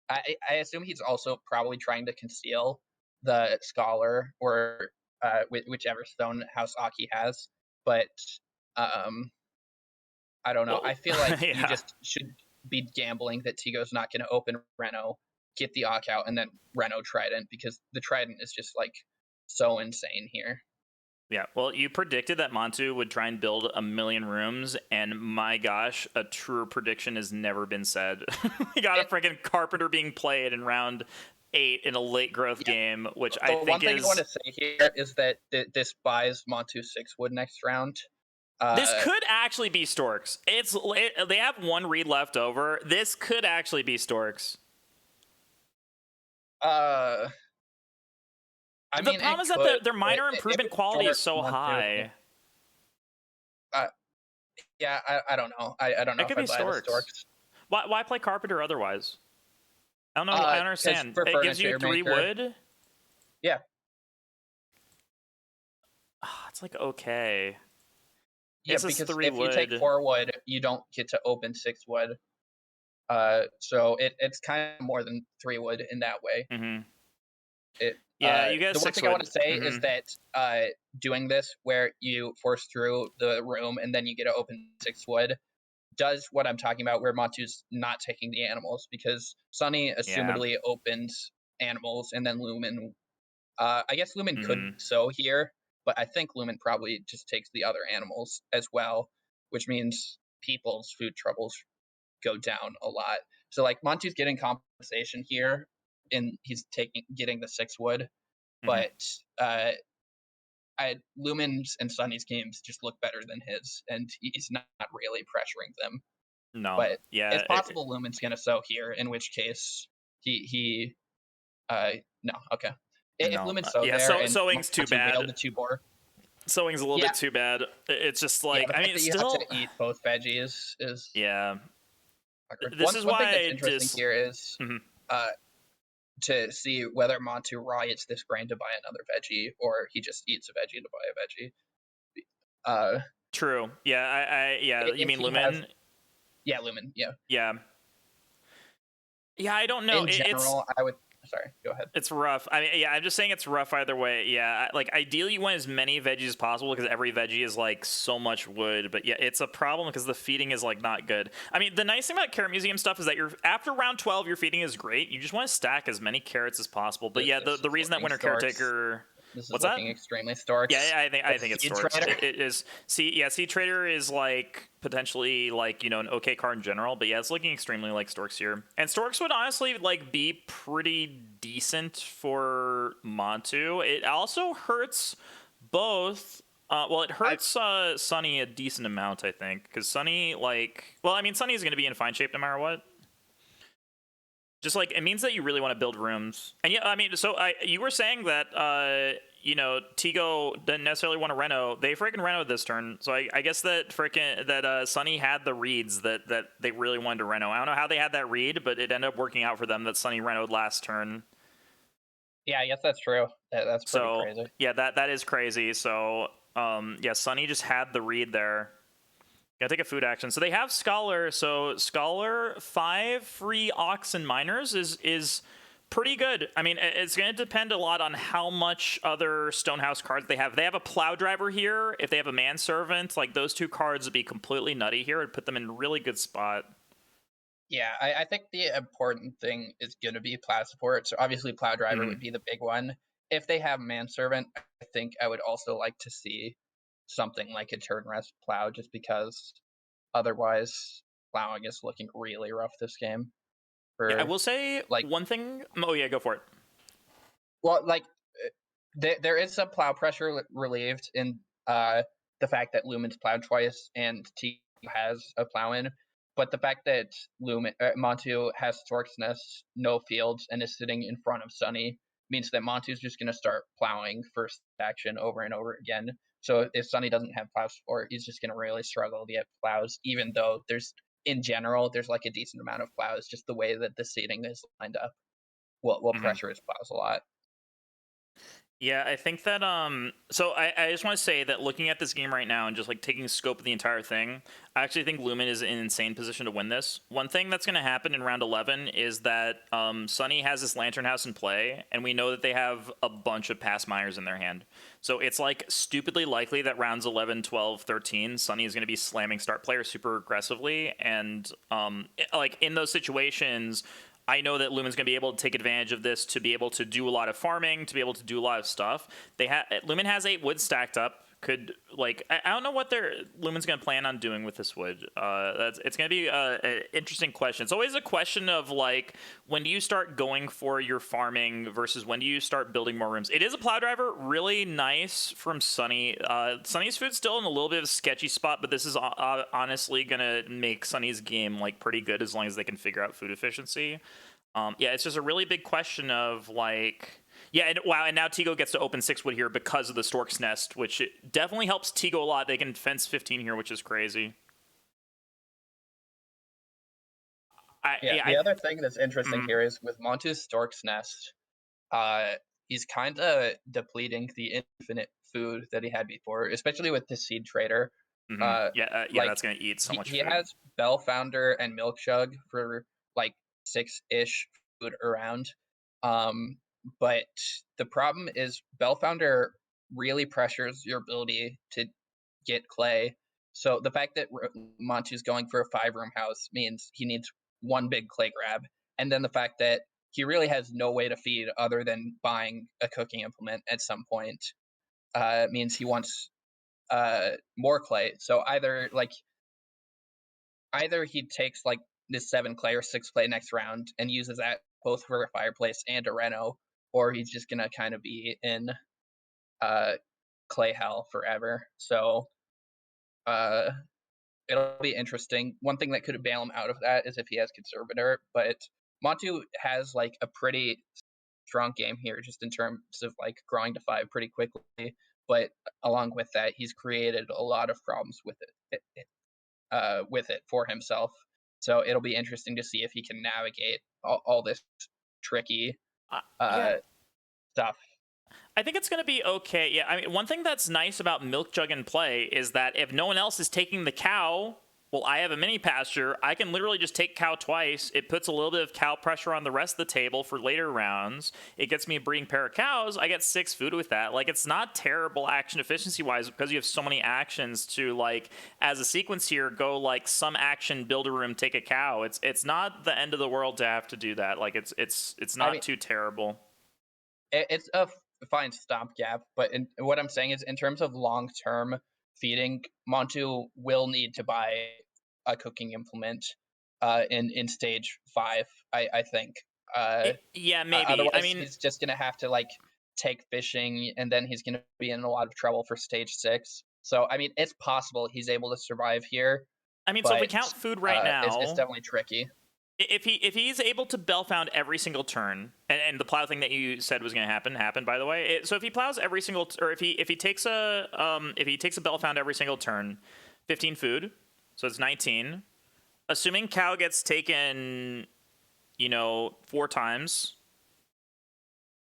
I assume he's also probably trying to conceal the Scholar or whichever stone House Aki has, but I don't know. I feel like you just should be gambling that Tigo's not going to open Reno, get the Ock out, and then Reno Trident, because the Trident is just like so insane here. Yeah, well, you predicted that Montu would try and build 1,000,000 rooms, and my gosh, a truer prediction has never been said. We got a freaking Carpenter being played in round 8 in a late growth game, which I think one thing I want to say here is that this buys Montu 6 wood next round. This could actually be Storks. They have 1 read left over. This could actually be Storks. The problem is that their minor improvement quality is so high. Yeah, I don't know. I don't know. It could be Storks. Why play Carpenter otherwise? I don't know. I don't understand. It gives you 3 wood. Yeah. It's like okay. Yeah, because if you take 4 wood, you don't get to open 6 wood. So it's kind of more than 3 wood in that way. Mm-hmm. You guys. The one thing I want to say is that doing this where you force through the room and then you get to open 6 wood does what I'm talking about, where Montu's not taking the animals, because Sunny assumedly opens animals, and then Lumen. I guess Lumen could sow here, but I think Lumen probably just takes the other animals as well, which means people's food troubles go down a lot. So like Montu's getting compensation here, and he's getting the 6 wood, but Lumen's and Sunny's games just look better than his, and he's not really pressuring them. No, but it's possible Lumen's gonna sow here, in which case he no, okay. If Lumen's sow there, and sowing's too bad. The 2 boar. Sowing's a little bit too bad. It's just like, I mean, you still have to eat both veggies is yeah. awkward. This is One thing that's why interesting here is Mhm. uh, to see whether Montu riots this grain to buy another veggie, or he just eats a veggie to buy a veggie. Uh, True. Yeah, yeah. You if mean he has, Lumen? yeah, Lumen, yeah. Yeah. Yeah, I don't know. In general, I would. Sorry, go ahead. It's rough. I mean, yeah, I'm just saying it's rough either way. Yeah, like ideally you want as many veggies as possible because every veggie is like so much wood. But yeah, it's a problem because the feeding is like not good. I mean, the nice thing about Carrot Museum stuff is that you're after round 12, your feeding is great. You just want to stack as many carrots as possible. But yeah, This the is reason that looking Winter storks. Caretaker. This is What's that? looking extremely storks. Yeah, I The think it's seed Storks. trader. It is Seed Trader is like potentially like an okay card in general, but yeah, it's looking extremely like Storks here. And Storks would honestly like be pretty decent for Montu. It also hurts both. Well, it hurts Sunny a decent amount, I think, because Sunny Sunny is going to be in fine shape no matter what. Just like it means that you really want to build rooms, and yeah, I mean, you were saying that Tigo didn't necessarily want to reno. They freaking renoed this turn, so I guess that Sunny had the reads that they really wanted to reno. I don't know how they had that read, but it ended up working out for them that Sunny renoed last turn. Yeah, I guess that's true. That's pretty So crazy. yeah, that is crazy. So yeah, Sunny just had the read there. Gotta take a food action. So they have Scholar. So Scholar 5 free Ox and Miners is pretty good. I mean, it's going to depend a lot on how much other Stonehouse cards they have. They have a Plow Driver here. If they have a Manservant, like those two cards would be completely nutty here. It'd put them in a really good spot. Yeah, I think the important thing is going to be plow support. So obviously, plow driver would be the big one. If they have manservant, I think I would also like to see something like a turn rest plow, just because otherwise plowing is looking really rough this game. Yeah, I For will say like, one thing. Oh yeah, go for it. well, like there is some plow pressure relieved in the fact that Lumen's plowed twice and T has a plow in, but the fact that Montu has Stork's Nest, no fields, and is sitting in front of Sunny means that Montu's just going to start plowing first action over and over again. So if Sunny doesn't have plow support, he's just going to really struggle to get plows, even though there's like a decent amount of plows, just the way that the seating is lined up will pressure his plows a lot. Yeah, I think that so I just want to say that looking at this game right now and just like taking scope of the entire thing, I actually think Lumen is in an insane position to win this. One thing that's going to happen in round 11 is that Sunny has this Lantern House in play, and we know that they have a bunch of Pass Miners in their hand. So it's like stupidly likely that rounds 11, 12, 13, Sunny is going to be slamming start players super aggressively, and like in those situations, I know that Lumen's going to be able to take advantage of this to be able to do a lot of farming, to be able to do a lot of stuff. Lumen has 8 wood stacked up. I don't know what Lumen's going to plan on doing with this wood. It's going to be an interesting question. It's always a question of like, when do you start going for your farming versus when do you start building more rooms? It is a plow driver, really nice from Sunny. Sunny's food's still in a little bit of a sketchy spot, but this is honestly going to make Sunny's game like pretty good as long as they can figure out food efficiency. Yeah, it's just a really big question of like. Yeah, and wow, and now Tigo gets to open 6 wood here because of the Stork's Nest, which it definitely helps Tigo a lot. They can fence 15 here, which is crazy. The other thing that's interesting here is with Montu's Stork's Nest, he's kind of depleting the infinite food that he had before, especially with the Seed Trader. That's gonna eat so much he food. has Bell Founder and Milk Chug for like 6-ish food around. But the problem is Bell Founder really pressures your ability to get clay. So the fact that Montu's going for a 5-room house means he needs one big clay grab, and then the fact that he really has no way to feed other than buying a cooking implement at some point means he wants more clay. So either he takes like this 7 clay or 6 clay next round and uses that both for a fireplace and a reno, or he's just gonna kind of be in clay hell forever. So uh, it'll be interesting. One thing that could bail him out of that is if he has Conservator, but Montu has like a pretty strong game here, just in terms of like growing to 5 pretty quickly. But along with that, he's created a lot of problems with it for himself. So it'll be interesting to see if he can navigate all this tricky Yeah, uh, stuff. I think it's going to be okay. Yeah, I mean, one thing that's nice about Milk Jug in play is that if no one else is taking the cow, well, I have a mini pasture. I can literally just take cow twice. It puts a little bit of cow pressure on the rest of the table for later rounds. It gets me a breeding pair of cows. I get 6 food with that. Like, it's not terrible action efficiency wise because you have so many actions to, like, as a sequence here, go like some action, build a room, take a cow. It's not the end of the world to have to do that. Like, it's I not mean, too terrible. it's a fine stopgap, but what I'm saying is, in terms of long term feeding, Montu will need to buy a cooking implement in stage 5. I think. Yeah, maybe. I Otherwise, mean, he's just gonna have to like take fishing, and then he's gonna be in a lot of trouble for stage 6. So I mean, it's possible he's able to survive here, so if we but count food right it's now, definitely tricky. if he's able to bell found every single turn, and the plow thing that you said was going to happen by the way. So if he plows every single, or if he takes a bell found every single turn, 15 food, so it's 19. Assuming cow gets taken, 4 times,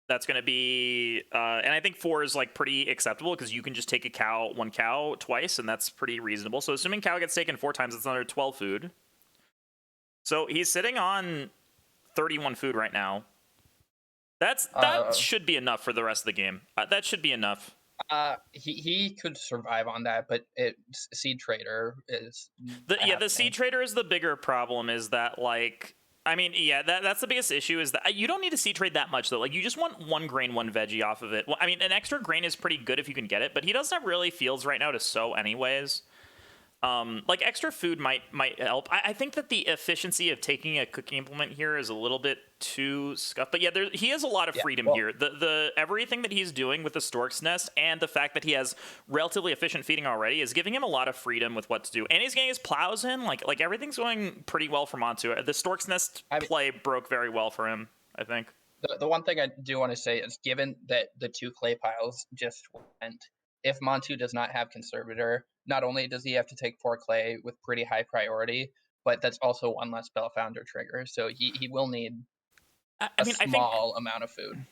that's going to be, and I think 4 is like pretty acceptable because you can just take one cow twice, and that's pretty reasonable. So assuming cow gets taken 4 times, it's another 12 food. So he's sitting on 31 food right now. That Uh, should be enough for the rest of the game. That should be enough. he could survive on that, but Seed Trader is The seed happening. trader is the bigger problem. Is that, like, I mean, yeah, that's the biggest issue. Is that you don't need to seed trade that much though. Like, you just want 1 grain, 1 veggie off of it. Well, I mean, an extra grain is pretty good if you can get it, but he doesn't have really fields right now to sow anyways. Like, extra food might help. I think that the efficiency of taking a cooking implement here is a little bit too scuffed. But yeah, he has a lot of Yeah, freedom well, here. The everything that he's doing with the stork's nest and the fact that he has relatively efficient feeding already is giving him a lot of freedom with what to do. And he's getting his plows in. Like everything's going pretty well for Montu. The stork's nest I mean, play broke very well for him, I think. the one thing I do want to say is, given that the 2 clay piles just went, if Montu does not have Conservator, not only does he have to take 4 clay with pretty high priority, but that's also 1 less Spellfounder trigger. So he will need I a mean, I think small amount of food.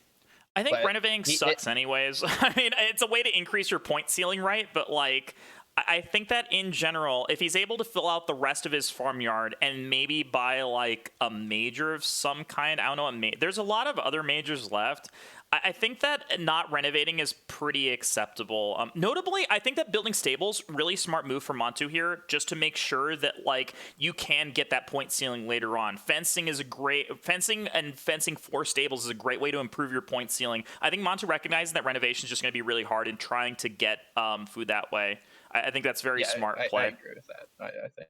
But renovating he it, sucks anyways. I mean, it's a way to increase your point ceiling, right? But, like, I think that in general, if he's able to fill out the rest of his farmyard and maybe buy like a major of some kind, I don't know, there's a lot of other majors left. I think that not renovating is pretty acceptable. Notably, I think that building stables, really smart move for Montu here, just to make sure that, like, you can get that point ceiling later on. Fencing and fencing 4 stables is a great way to improve your point ceiling. I think Montu recognizes that renovation is just going to be really hard and trying to get food that way. I think that's very yeah, smart I play. agree with that. I think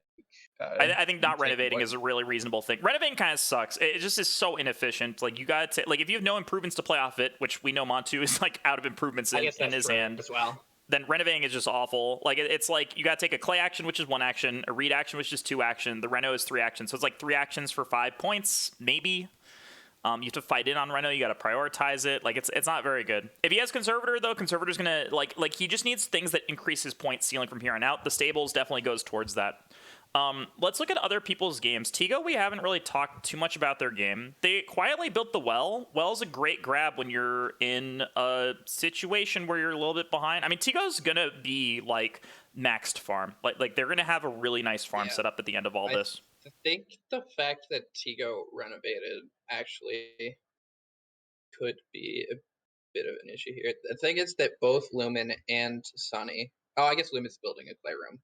I think not taking renovating what is a really reasonable thing. Renovating kind of sucks. It just is so inefficient. Like, you got to, like, if you have no improvements to play off it, which we know Montu is like out of improvements I guess in that's his true hand, as well. then renovating is just awful. Like, it's like you got to take a clay action, which is 1 action, a read action, which is 2 action. The reno is 3 actions, so it's like 3 actions for 5 points, maybe. You have to fight in on reno. You got to prioritize it. Like, it's not very good. If he has conservator though, conservator's gonna like he just needs things that increase his point ceiling from here on out. The stables definitely goes towards that. Let's look at other people's games. Tigo, we haven't really talked too much about their game. They quietly built the well. Well's a great grab when you're in a situation where you're a little bit behind. I mean, Tigo's gonna be like maxed farm. Like they're gonna have a really nice farm Yeah, set up at the end of all I this. think the fact that Tigo renovated actually could be a bit of an issue here. The thing is that both Lumen and Sunny. Oh, I guess Lumen's building a playroom,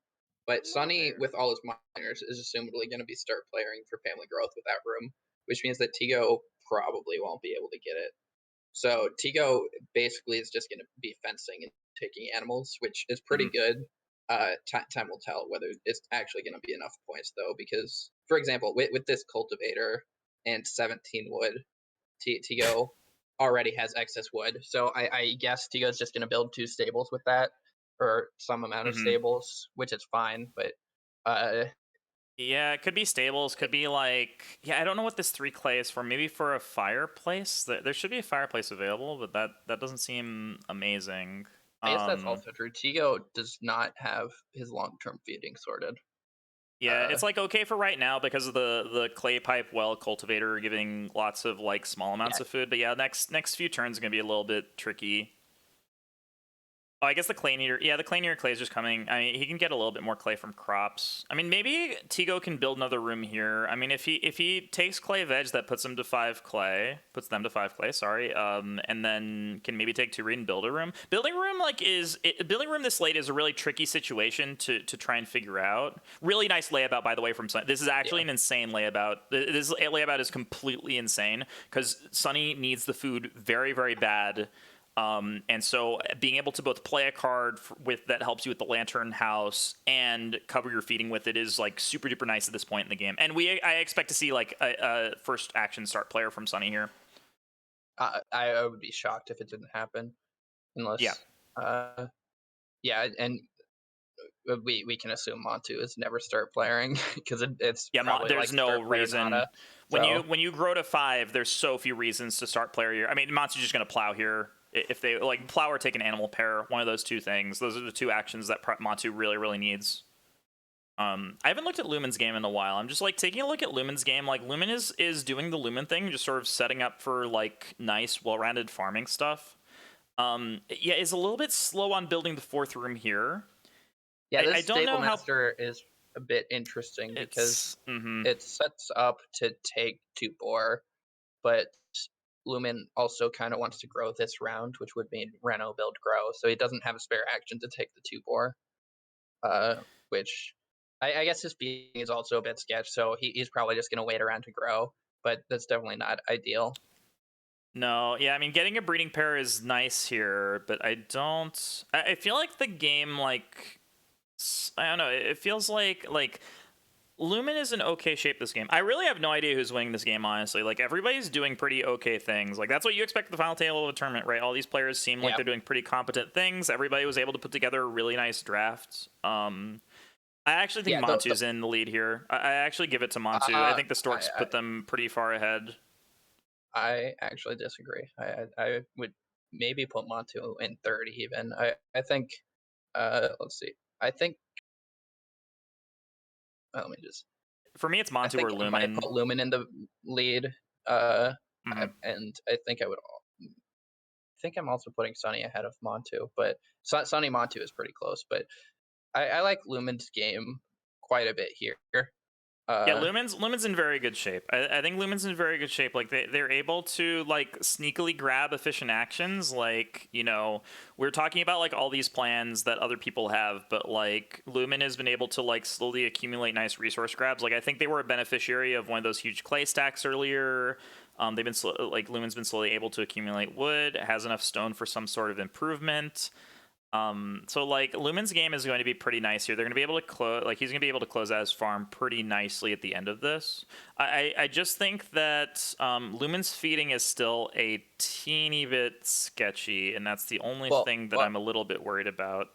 but Sunny, with all his miners, is assumably going to be start playing for family growth with that room, which means that Tigo probably won't be able to get it. So Tigo basically is just going to be fencing and taking animals, which is pretty Mhm. good. Time will tell whether it's actually going to be enough points, though, because, for example, with this cultivator and 17 wood, Tigo already has excess wood. So I guess Tigo's just going to build 2 stables with that, or some amount of Mhm. stables, which is fine. But uh, Yeah, it could be stables. Could be like, yeah, I don't know what this 3 clay is for. Maybe for a fireplace. There should be a fireplace available, but that doesn't seem amazing. I guess that's Um, also true. Tigo does not have his long-term feeding sorted. Yeah, it's like okay for right now because of the clay pipe well cultivator giving lots of like small amounts Yeah, of food. But yeah, next few turns are gonna be a little bit tricky. Oh, I guess the clay needer. Yeah, the clay needer clay is just coming. I mean, he can get a little bit more clay from crops. I mean, maybe Tigo can build another room here. I mean, if he takes clay veg, that puts him to 5 clay, puts them to 5 clay. Sorry. And then can maybe take 2 reed and build a room. Building room building room this late is a really tricky situation to try and figure out. Really nice layabout, by the way, from Sunny. This is actually an insane layabout. This layabout is completely insane because Sunny needs the food very, very bad. And so being able to both play a card with that helps you with the Lantern House and cover your feeding with it is like super duper nice at this point in the game. And I expect to see like a first action start player from Sunny here. I would be shocked if it didn't happen, unless yeah, and we can assume Montu is never start playing because it's probably There's like no start player reason nada. when you grow to 5. There's so few reasons to start player here. I mean, Montu's just gonna plow here. If they like plow or take an animal pair, one of those two things. Those are the 2 actions that Montu really, really needs. I haven't looked at Lumen's game in a while. I'm just like taking a look at Lumen's game. Like Lumen is doing the Lumen thing, just sort of setting up for like nice, well-rounded farming stuff. Yeah, is a little bit slow on building the 4th room here. Yeah, this I don't know Stable how Master is a bit interesting because mm-hmm. it sets up to take 2 boar, but Lumen also kind of wants to grow this round, which would mean Reno build grow, so he doesn't have a spare action to take the 2 boar, which I guess his being is also a bit sketch, so he's probably just going to wait around to grow, but that's definitely not ideal. No, yeah, I mean, getting a breeding pair is nice here, but I don't. I feel like the game, like, I don't know. It feels like Lumen is in okay shape this game. I really have no idea who's winning this game, honestly. Like, everybody's doing pretty okay things. Like, that's what you expect at the final table of a tournament, right? All these players seem like they're doing pretty competent things. Everybody was able to put together a really nice draft. I actually think Montu's in the lead here. I actually give it to Montu. I think the Storks put them pretty far ahead. I actually disagree. I would maybe put Montu in 3rd even. I think, let's see. I think, let me just. For me, it's I Montu think or I might Lumen. put Lumen in the lead, and I think I'm also putting Sunny ahead of Montu, but Sunny Montu is pretty close. But I like Lumen's game quite a bit here. Yeah, Lumen's in very good shape. I think Lumen's in very good shape. Like they're able to like sneakily grab efficient actions. Like, you know, we're talking about like all these plans that other people have, but like Lumen has been able to like slowly accumulate nice resource grabs. Like I think they were a beneficiary of one of those huge clay stacks earlier. They've been like Lumen's been slowly able to accumulate wood. Has enough stone for some sort of improvement. So like Lumen's game is going to be pretty nice here. They're going to be able to close, like he's going to be able to close out his farm pretty nicely at the end of this. I just think that Lumen's feeding is still a teeny bit sketchy, and that's the only thing that I'm a little bit worried about.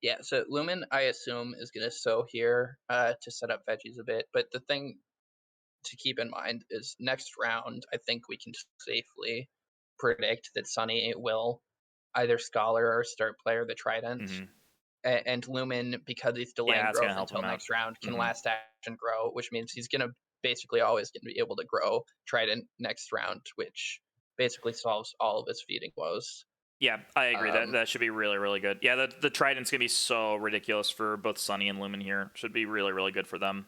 Yeah, so Lumen, I assume, is going to sow here to set up veggies a bit. But the thing to keep in mind is next round, I think we can safely predict that Sunny will either Scholar or start player the Trident. Mm-hmm. And Lumen, because he's delaying growth until next round, can last action grow, which means he's going to basically always going to be able to grow Trident next round, which basically solves all of his feeding woes. Yeah, I agree. That should be really, really good. Yeah, the Trident's going to be so ridiculous for both Sunny and Lumen here. Should be really, really good for them.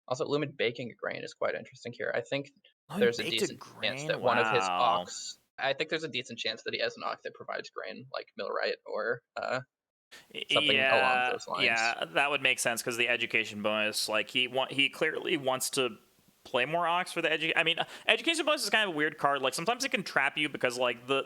Also, Lumen baking a grain is quite interesting here. I think there's a decent chance that one of his ox. I think there's a decent chance that he has an ox that provides grain, like millwright or something along those lines. Yeah, that would make sense because the education bonus, like he clearly wants to play more ox for the education. I mean, education bonus is kind of a weird card. Like sometimes it can trap you because like the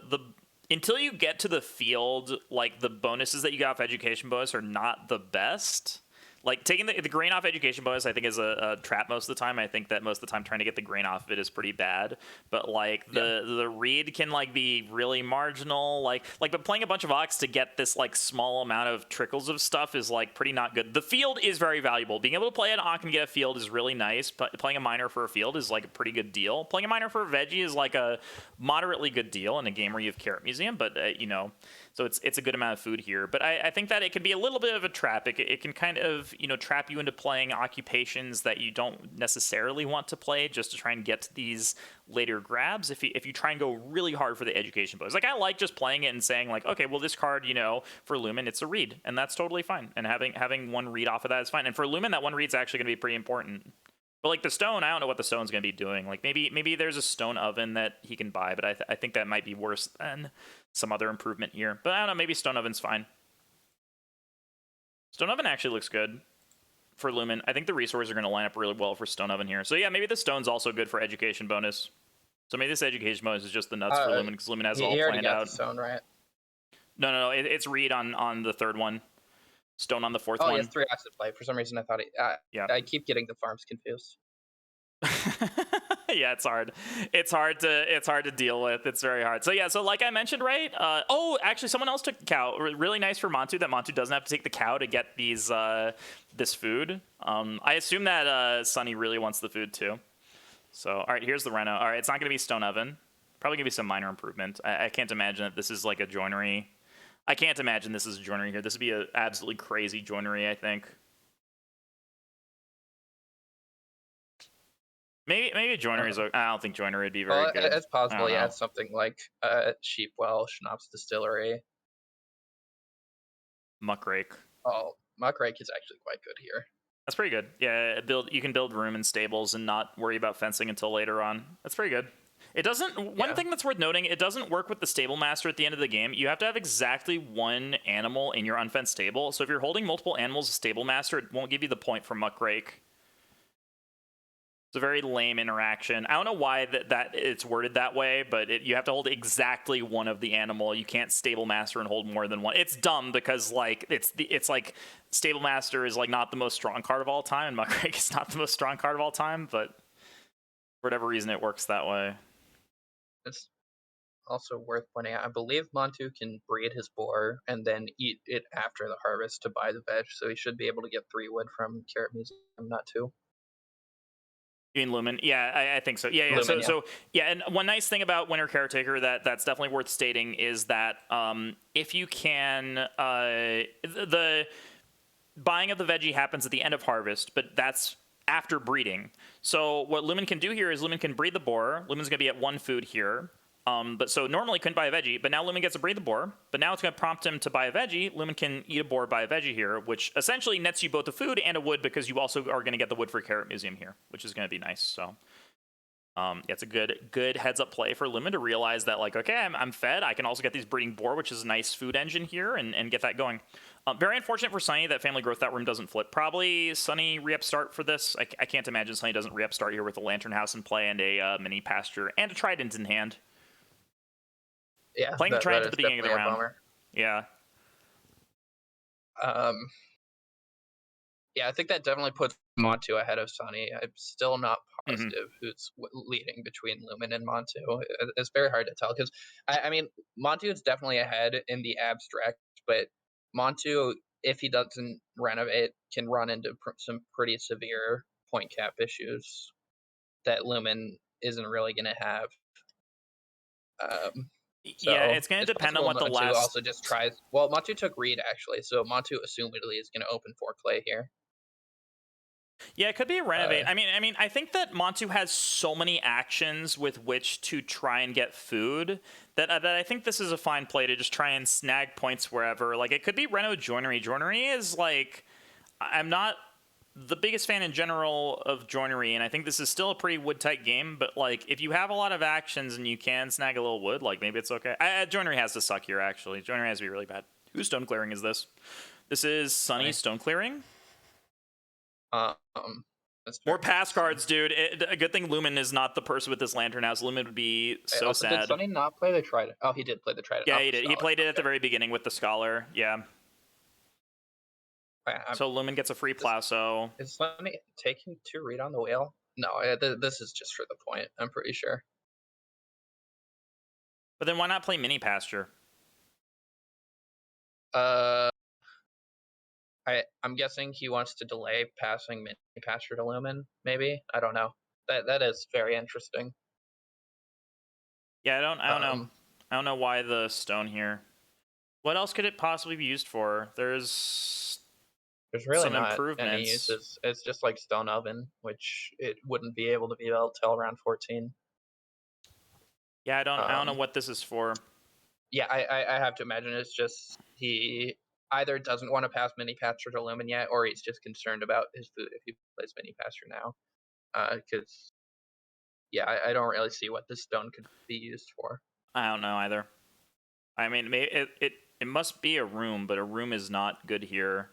until you get to the field, like the bonuses that you got off education bonus are not the best. Like taking the grain off education bonus, I think is a trap most of the time. I think that most of the time trying to get the grain off of it is pretty bad. But like the read can like be really marginal. Like but playing a bunch of ox to get this like small amount of trickles of stuff is like pretty not good. The field is very valuable. Being able to play an ox and get a field is really nice. But playing a miner for a field is like a pretty good deal. Playing a miner for a veggie is like a moderately good deal in a game where you have Carrot Museum. But you know. So it's a good amount of food here. But I think that it can be a little bit of a trap. It can kind of of, trap you into playing occupations that you don't necessarily want to play just to try and get to these later grabs. If you try and go really hard for the education bonus, like I like just playing it and saying like, okay, well this card, for Lumen it's a read, and that's totally fine. And having one read off of that is fine. And for Lumen, that one read's actually going to be pretty important. But like the stone, I don't know what the stone's going to be doing. Like maybe there's a stone oven that he can buy, but I think that might be worse than some other improvement here. But I don't know, maybe stone oven's fine. Stone oven actually looks good for Lumen. I think the resources are going to line up really well for stone oven here. So yeah, maybe the stone's also good for education bonus. So maybe this education bonus is just the nuts for Lumen, because Lumen has it all planned out. The stone, right? No, it's read on the third one. Stone on the fourth one. Oh, yes, 3 acid play. For some reason, I thought yeah. I keep getting the farms confused. Yeah, it's hard. It's hard to deal with. It's very hard. So yeah, so like I mentioned, right? Actually, someone else took the cow. Really nice for Montu that Montu doesn't have to take the cow to get these this food. I assume that Sunny really wants the food too. So all right, here's the Reno. All right, it's not gonna be stone oven. Probably gonna be some minor improvement. I can't imagine that this is like a joinery. I can't imagine this is a joinery here. This would be an absolutely crazy joinery, I think. Maybe joinery is. I don't think joinery would be very good. It's possible, yeah. It's something like Sheepwell, Schnapps Distillery, Muckrake. Oh, Muckrake is actually quite good here. That's pretty good. Yeah, you can build room and stables and not worry about fencing until later on. That's pretty good. It doesn't. One thing that's worth noting: it doesn't work with the stable master at the end of the game. You have to have exactly one animal in your unfenced stable. So if you're holding multiple animals as stable master, it won't give you the point for Muckrake. It's a very lame interaction. I don't know why that it's worded that way, but you have to hold exactly one of the animal. You can't stable master and hold more than one. It's dumb because like it's like stable master is like not the most strong card of all time, and Muckrake is not the most strong card of all time. But for whatever reason, it works that way. It's also worth pointing out, I believe Montu can breed his boar and then eat it after the harvest to buy the veg, so he should be able to get 3 wood from Carrot Museum, not 2. In Lumen, yeah, I think so. Yeah. Lumen, so and one nice thing about Winter Caretaker that's definitely worth stating is that if you can, the buying of the veggie happens at the end of harvest, but that's after breeding. So what Lumen can do here is Lumen can breed the boar. Lumen's gonna be at 1 food here. But so normally couldn't buy a veggie, but now Lumen gets to breed the boar. But now it's going to prompt him to buy a veggie. Lumen can eat a boar, buy a veggie here, which essentially nets you both a food and a wood, because you also are going to get the wood for Carrot Museum here, which is going to be nice. So it's a good heads up play for Lumen to realize that like, okay, I'm fed. I can also get these breeding boar, which is a nice food engine here, and get that going. Very unfortunate for Sunny that family growth that room doesn't flip. Probably Sunny re-up start for this. I can't imagine Sunny doesn't re-up start here with a lantern house in play and a mini pasture and a trident in hand. Yeah, playing the trident at the beginning of the round. Yeah. Yeah, I think that definitely puts Montu ahead of Sunny. I'm still not positive who's leading between Lumen and Montu. It's very hard to tell because, I mean, Montu is definitely ahead in the abstract, but Montu, if he doesn't renovate, can run into some pretty severe point cap issues that Lumen isn't really going to have. So yeah, it's going to depend on what the last. Also just tries. Well, Montu took read actually, so Montu assumedly is going to open 4 clay here. Yeah, it could be a renovate. I mean, I think that Montu has so many actions with which to try and get food that I think this is a fine play to just try and snag points wherever. Like it could be Reno Joinery. Joinery is like, I'm not the biggest fan in general of Joinery, and I think this is still a pretty wood-tight game, but like if you have a lot of actions and you can snag a little wood, like maybe it's okay. Joinery has to suck here, actually. Joinery has to be really bad. Whose stone clearing is this? This is Sunny's stone clearing? More pass cards, dude. A good thing Lumen is not the person with this lantern house. Lumen would be so sad. Did Sunny not play the trident? Oh, he did play the trident. Yeah, he did. He played it at the very beginning with the scholar. Yeah. So Lumen gets a free Plasso. Is Sunny taking 2 read on the wheel? No, this is just for the point, I'm pretty sure. But then why not play mini pasture? I'm guessing he wants to delay passing mini pasture to Lumen, maybe? I don't know. That is very interesting. Yeah, I don't know. I don't know why the stone here. What else could it possibly be used for? There's There's really some not any improvements. uses. It's just like stone oven, which it wouldn't be able to be built till around 14. Yeah, I don't know Um, what this is for. yeah, I have to imagine it's just he either doesn't want to pass mini pasture to Lumen yet, or he's just concerned about his food if he plays mini pasture now. Because yeah, I don't really see what this stone could be used for. I don't know either. I mean, it must be a room, but a room is not good here.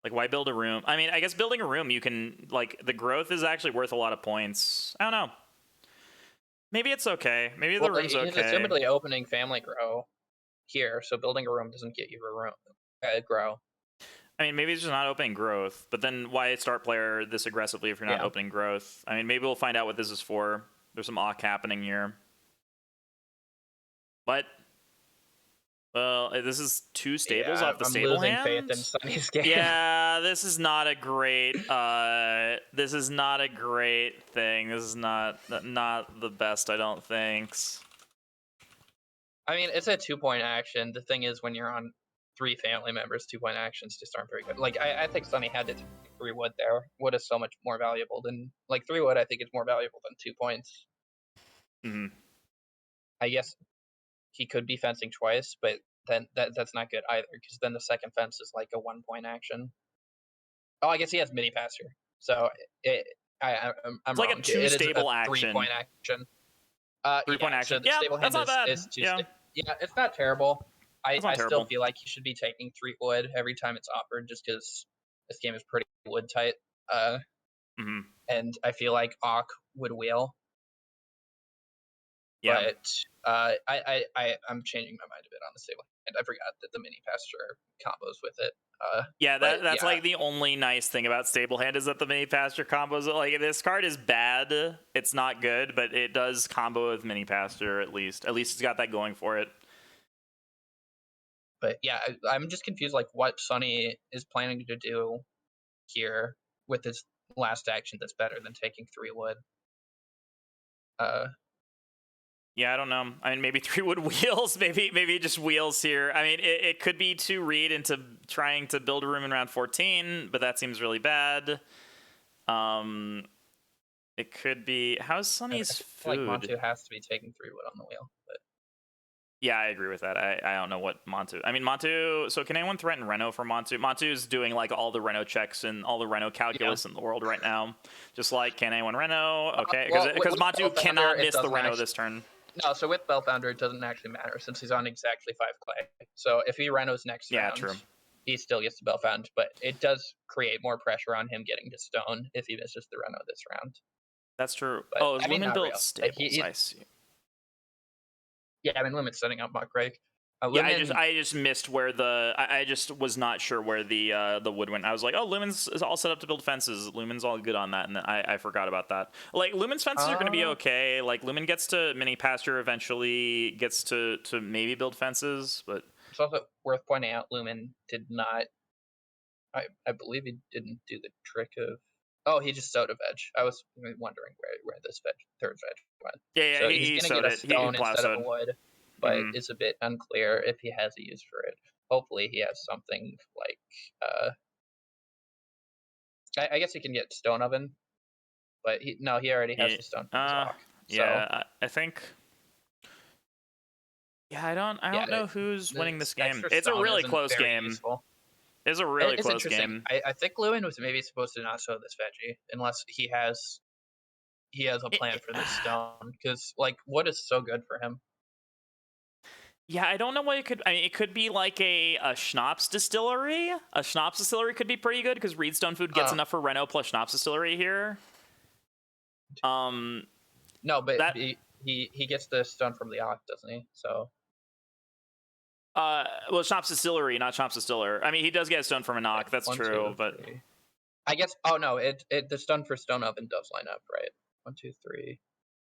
Like, why build a room? I mean, I guess building a room, you can, like, the growth is actually worth a lot of points. I don't know. Maybe it's okay. Maybe the Well, room's he's okay. assumedly opening family grow here, so building a room doesn't get you a room grow. I mean, maybe it's just not opening growth, but then why start player this aggressively if you're not Yeah. opening growth? I mean, maybe we'll find out what this is for. There's some awk happening here. But, well, this is 2 stables Yeah, off the I'm stable losing faith in hand. Sunny's game. Yeah, this is not a great. This is not a great thing. This is not the best, I don't think. I mean, it's a 2-point action. The thing is, when you're on 3 family members, 2-point actions just aren't very good. Like, I think Sunny had to take 3 wood there. Wood is so much more valuable than, like, 3 wood, I think is more valuable than 2 points. Mm-hmm. I guess he could be fencing twice, but then that's not good either, because then the second fence is like a 1-point action. Oh, I guess he has mini pasture. So I'm It's like a wrong. 2 It is a stable 3-point action. action. 3-point Yeah. So action. the Yeah, stable that's hand not bad. is two. Yeah, Yeah, it's not terrible. that's I not still terrible. feel like he should be taking 3 wood every time it's offered, just because this game is pretty wood tight. Mm-hmm. And I feel like Auk would wheel, Yeah. but I'm changing my mind a bit on the stable hand. I forgot that the mini pasture combos with it. Yeah, But that's yeah, like the only nice thing about stable hand is that the mini pasture combos. Like, this card is bad. It's not good, but it does combo with mini pasture at least. At least it's got that going for it. but yeah, I'm just confused, like what Sunny is planning to do here with his last action that's better than taking 3 wood. Yeah, I don't know. I mean, maybe 3 wood wheels. Maybe just wheels here. I mean, it could be to read into trying to build a room in round 14, but that seems really bad. It could be, how's I Sunny's feel like food? Montu has to be taking 3 wood on the wheel, but Yeah, I agree with that. I don't know what Montu. I mean, Montu. So can anyone threaten Reno for Montu? Montu's doing like all the Reno checks and all the Reno yeah. calculus in the world right now. Just like, can anyone Reno? Okay, Well, because with Montu Bellfounder, cannot it miss the doesn't Reno actually. this turn. No, so with Bellfounder, it doesn't actually matter since he's on exactly 5 clay. So if he Renos next Yeah, round, true. he still gets to Bellfound, but it does create more pressure on him getting to stone if he misses the Reno this round. That's true. But Oh, is I mean, Lumen not built real. stables? I see. Yeah, I mean, Lumen's setting up Mock Greg. Yeah, Lumen, I just missed where the I just was not sure where the wood went. I was like, oh, Lumen's is all set up to build fences. Lumen's all good on that, and then I forgot about that. Like, Lumen's fences are going to be okay. Like, Lumen gets to mini pasture eventually, gets to maybe build fences, but it's also worth pointing out Lumen did not. I believe he didn't do the trick of. Oh, he just sowed a veg. I was wondering where this third veg went. yeah, So he's he gonna sowed get a it. He stone plow instead of a sowed. wood, but Mm-hmm. it's a bit unclear if he has a use for it. Hopefully, he has something like. I guess he can get stone oven, but he already has Yeah, the stone from his hawk. So yeah, I think. Yeah, I yeah, don't know who's winning this this game. extra It's a stone really isn't close very game. useful. It's a really It's close interesting. game. I think Lewin was maybe supposed to not sow this veggie unless he has a plan for this stone, because like wood is so good for him. Yeah, I don't know what it could. I mean, it could be like a schnapps distillery. A schnapps distillery could be pretty good because Reedstone food gets enough for Reno plus schnapps distillery here. No, but That he gets the stone from the Oct, doesn't he? So well, schnapps distillery, not schnapps distiller. I mean, he does get a stone from a knock. That's 1, true, 2, but 3. I guess. Oh no, the stone for stone oven does line up, right? 1, 2, 3.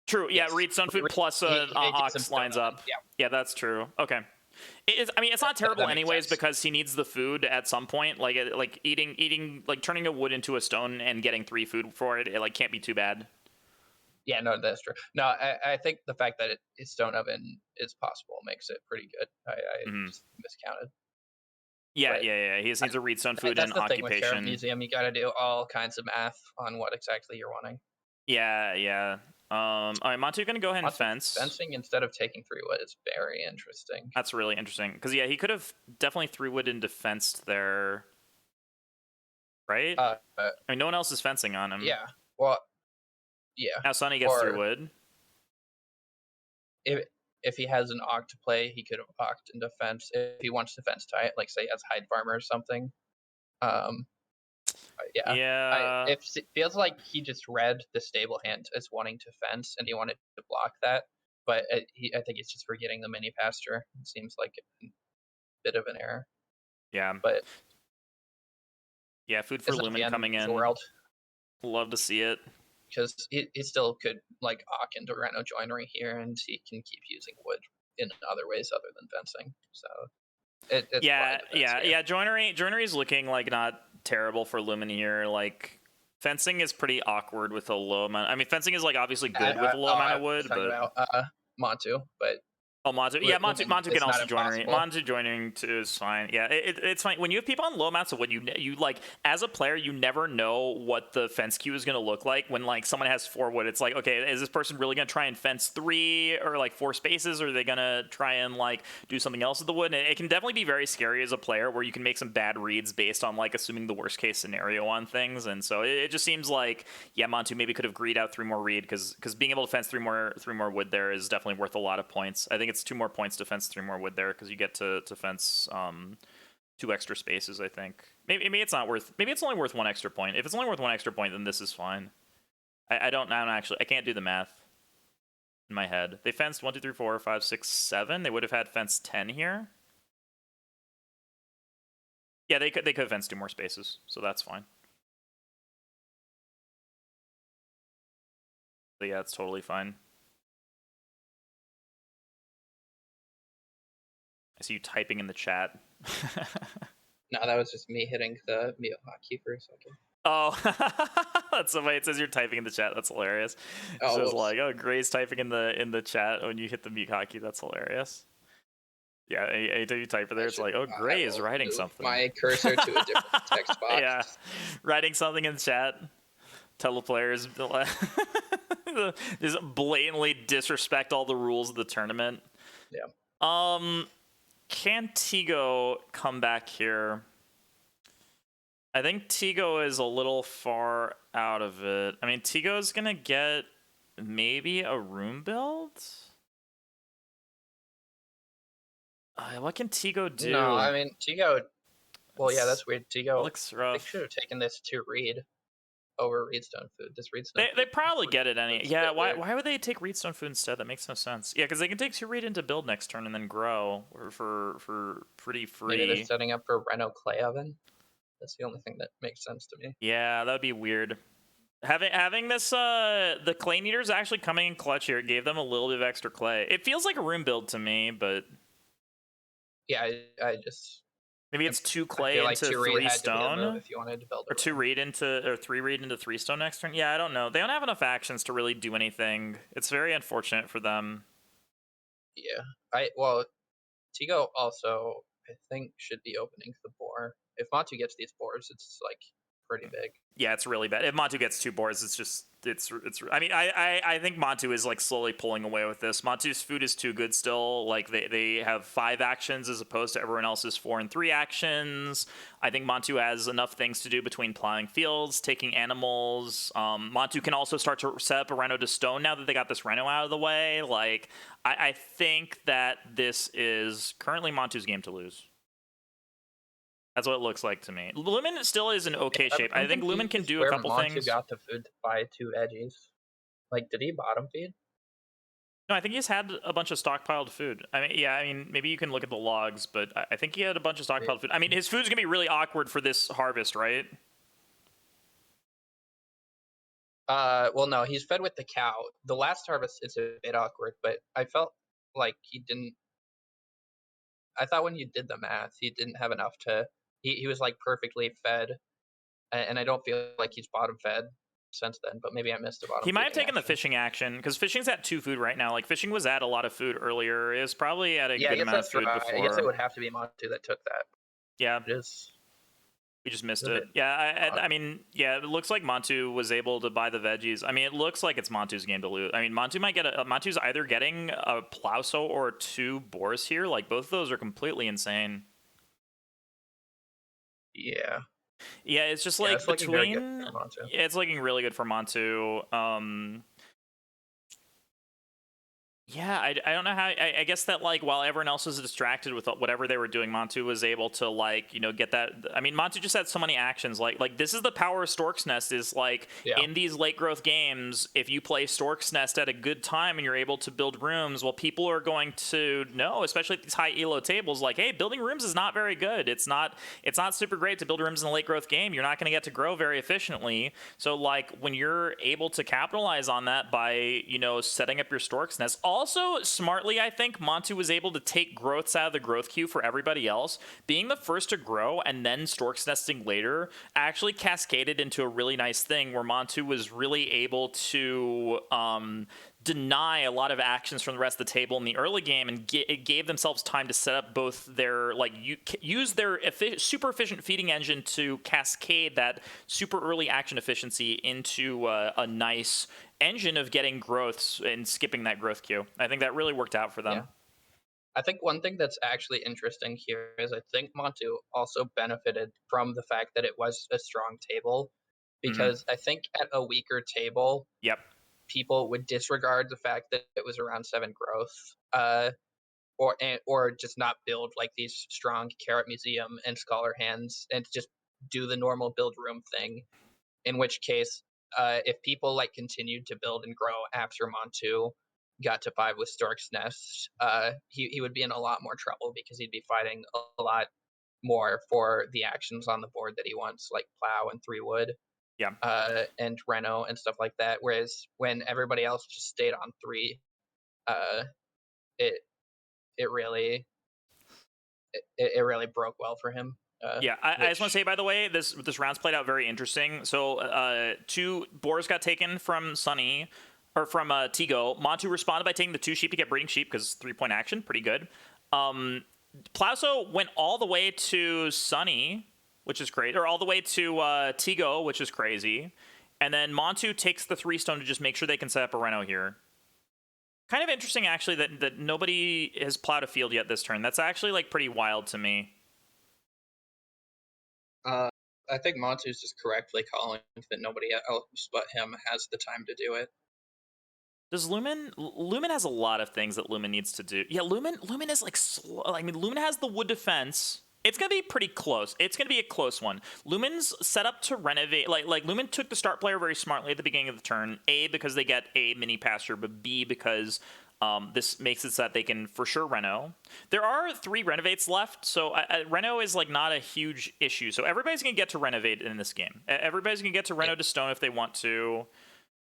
true. Yeah, Yes, Reedstone food plus he gets some ox stone lines oven. up. Yeah, Yeah, that's true. Okay. It is, I mean, it's not terrible that makes anyways sense. because he needs the food at some point. Like eating, like turning a wood into a stone and getting 3 food for it. It like can't be too bad. Yeah, no, that's true. No, I think the fact that it's stone oven is possible makes it pretty good. I Mm-hmm. just miscounted. Yeah, But He just needs to read stone food that's and the thing with Sheriff occupation. Museum. You got to do all kinds of math on what exactly you're wanting. Yeah. All right, Montu gonna go ahead and fence. Fencing instead of taking 3 wood is very interesting. That's really interesting because he could have definitely 3 wood into fenced there, right? I mean, no one else is fencing on him. Yeah. Well, yeah. Now Sonny gets 3 wood. If he has an Ogg to play, he could have Ogged into fence. If he wants to fence tie it, like say he has Hide Farmer or something. Yeah. It feels like he just read the stable hand as wanting to fence, and he wanted to block that. But I think it's just forgetting the mini pasture. It seems like a bit of an error. Yeah. But yeah, food for Lumen coming in. World. Love to see it. Because he still could like Ogg into Rhino Joinery here, and he can keep using wood in other ways other than fencing. So it's Joinery is looking like not terrible for Lumen here. Like fencing is pretty awkward with a low amount. I mean, fencing is like obviously good with a low amount of wood, but about Montu, but. Montu. Yeah, Montu can also joinery. Impossible. Montu joining too is fine. Yeah, it's fine. When you have people on low amounts of wood, you like as a player, you never know what the fence queue is going to look like. When like someone has 4 wood, it's like, okay, is this person really going to try and fence 3 or like 4 spaces, or are they going to try and like do something else with the wood? And it can definitely be very scary as a player, where you can make some bad reads based on like assuming the worst case scenario on things. And so it just seems like Montu maybe could have greed out 3 more read because being able to fence 3 more wood there is definitely worth a lot of points. I think it's 2 more points to fence 3 more wood there because you get to fence 2 extra spaces. I think maybe it's not worth. Maybe it's only worth 1 extra point. If it's only worth 1 extra point, then this is fine. I don't actually. I can't do the math in my head. They fenced 1, 2, 3, 4, 5, 6, 7. They would have had fenced 10 here. Yeah, they could have fenced 2 more spaces, so that's fine. So yeah, it's totally fine. I see you typing in the chat. No, that was just me hitting the mute hotkey for a second. Oh, that's the way it says you're typing in the chat. That's hilarious. It says like, oh, Gray's typing in the chat when you hit the mute hotkey. That's hilarious. Yeah, anytime you type it there, it's like, oh, Grey is writing something. My cursor to a different text box. Yeah, writing something in chat. Tell the players just blatantly disrespect all the rules of the tournament. Yeah. Can Tigo come back here? I think Tigo is a little far out of it. I mean, Tigo's gonna get maybe a room build. What can Tigo do? No, I mean Tigo. Well, yeah, that's weird. Tigo looks rough. They should have taken this to read over Reedstone Food. This Reedstone. They probably get it any. Yeah, why would they take Reedstone Food instead? That makes no sense. Yeah, because they can take 2 read into build next turn and then grow for pretty free. Maybe they're setting up for Reno Clay Oven. That's the only thing that makes sense to me. Yeah, that would be weird. Having this the clay eaters actually coming in clutch here gave them a little bit of extra clay. It feels like a room build to me, but yeah, I just maybe it's 2 clay like into 3 stone, if you wanted to build or 2 read into or 3 read into 3 stone next turn. Yeah, I don't know. They don't have enough actions to really do anything. It's very unfortunate for them. Yeah, Tigo also I think should be opening the boar. If Montu gets these boars, it's like pretty big. Yeah, it's really bad. If Montu gets 2 boards, it's I mean, I think Montu is like slowly pulling away with this. Montu's food is too good still. Like they have 5 actions as opposed to everyone else's 4 and 3 actions. I think Montu has enough things to do between plowing fields, taking animals. Montu can also start to set up a Rhino to stone now that they got this Rhino out of the way. Like I think that this is currently Montu's game to lose. That's what it looks like to me. Lumen still is in okay shape. I think Lumen can do a couple things. Montu got the food to buy 2 edgies. Like, did he bottom feed? No, I think he's had a bunch of stockpiled food. I mean, maybe you can look at the logs, but I think he had a bunch of stockpiled food. I mean, his food's gonna be really awkward for this harvest, right? Well, no, he's fed with the cow. The last harvest is a bit awkward, but I felt like he didn't. I thought when you did the math, he didn't have enough to. He was like perfectly fed, and I don't feel like he's bottom fed since then. But maybe I missed a bottom. He might have taken the fishing action because fishing's at 2 food right now. Like fishing was at a lot of food earlier. It was probably at a good amount of food before. I guess it would have to be Montu that took that. Yeah, It is. we just missed It's a it. bit Yeah, odd. I mean, yeah, it looks like Montu was able to buy the veggies. I mean, it looks like it's Montu's game to lose. I mean, Montu might get Montu's either getting a Plauso or 2 boars here. Like, both of those are completely insane. Yeah. Yeah, it's just Yeah, like it's looking very good between. for Montu. Yeah, it's looking really good for Montu. Yeah, I don't know how. I guess that, like, while everyone else was distracted with whatever they were doing, Montu was able to, like, get that. I mean, Montu just had so many actions. Like this is the power of Stork's Nest. Is like Yeah. in these late growth games, if you play Stork's Nest at a good time and you're able to build rooms, well, people are going to know, especially at these high elo tables, like, hey, building rooms is not very good. It's not super great to build rooms in a late growth game. You're not going to get to grow very efficiently. So, like, when you're able to capitalize on that by setting up your Stork's Nest. Also, smartly, I think Montu was able to take growths out of the growth queue for everybody else. Being the first to grow and then Stork's nesting later actually cascaded into a really nice thing where Montu was really able to deny a lot of actions from the rest of the table in the early game, and it gave themselves time to set up both their, like, use their super efficient feeding engine to cascade that super early action efficiency into a nice engine of getting growths and skipping that growth queue. I think that really worked out for them. Yeah. I think one thing that's actually interesting here is I think Montu also benefited from the fact that it was a strong table, Mm-hmm. because I think at a weaker table, Yep. people would disregard the fact that it was around 7 growth, or just not build like these strong Carrot Museum and Scholar hands and just do the normal build room thing. In which case, if people like continued to build and grow after Montu got to 5 with Stork's Nest, he would be in a lot more trouble because he'd be fighting a lot more for the actions on the board that he wants, like Plow and 3 Wood, Yeah. and Reno and stuff like that. Whereas when everybody else just stayed on 3, uh, it it really it really broke well for him. Yeah, I just want to Which say, by the way, this round's played out very interesting. So, 2 boars got taken from Sunny, or from Tigo. Montu responded by taking the 2 sheep to get breeding sheep because 3-point action, pretty good. Plauso went all the way to Sunny, which is great, or all the way to Tigo, which is crazy. And then Montu takes the 3 stone to just make sure they can set up a Reno here. Kind of interesting, actually, that nobody has plowed a field yet this turn. That's actually, like, pretty wild to me. Uh, I think Montu's just correctly calling that nobody else but him has the time to do it. Does Lumen has a lot of things that Lumen needs to do. Yeah, Lumen is like slow. I mean, Lumen has the wood defense. It's gonna be pretty close. It's gonna be a close one. Lumen's set up to renovate. Like Lumen took the start player very smartly at the beginning of the turn. A, because they get a mini pasture, but B, because this makes it so that they can for sure reno. There are 3 renovates left, so reno is like not a huge issue. So everybody's gonna get to renovate in this game. Everybody's gonna get to reno to stone if they want to.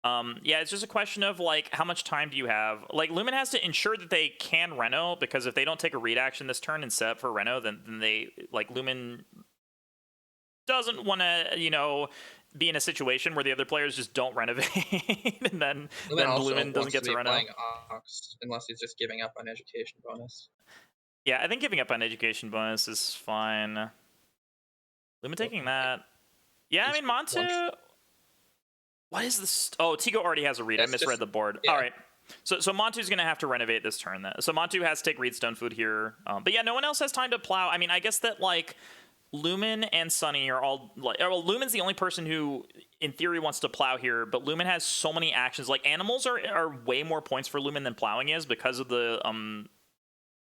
Yeah, it's just a question of, like, how much time do you have? Like, Lumen has to ensure that they can reno, because if they don't take a read action this turn and set up for reno, then they, like, Lumen doesn't want to, be in a situation where the other players just don't renovate, and then Also Lumen doesn't wants get to to be reno. playing Ox unless he's just giving up on education bonus. Yeah, I think giving up on education bonus is fine. Lumen taking that. Yeah, I mean, Montu. What is this? Oh, Tigo already has a read. That's I misread just, the board. yeah. All right. So Montu's going to have to renovate this turn then. So Montu has to take Reedstone food here. But yeah, no one else has time to plow. I mean, I guess that, like, Lumen and Sunny are all, like, well, Lumen's the only person who in theory wants to plow here, but Lumen has so many actions. Like, animals are way more points for Lumen than plowing is because of the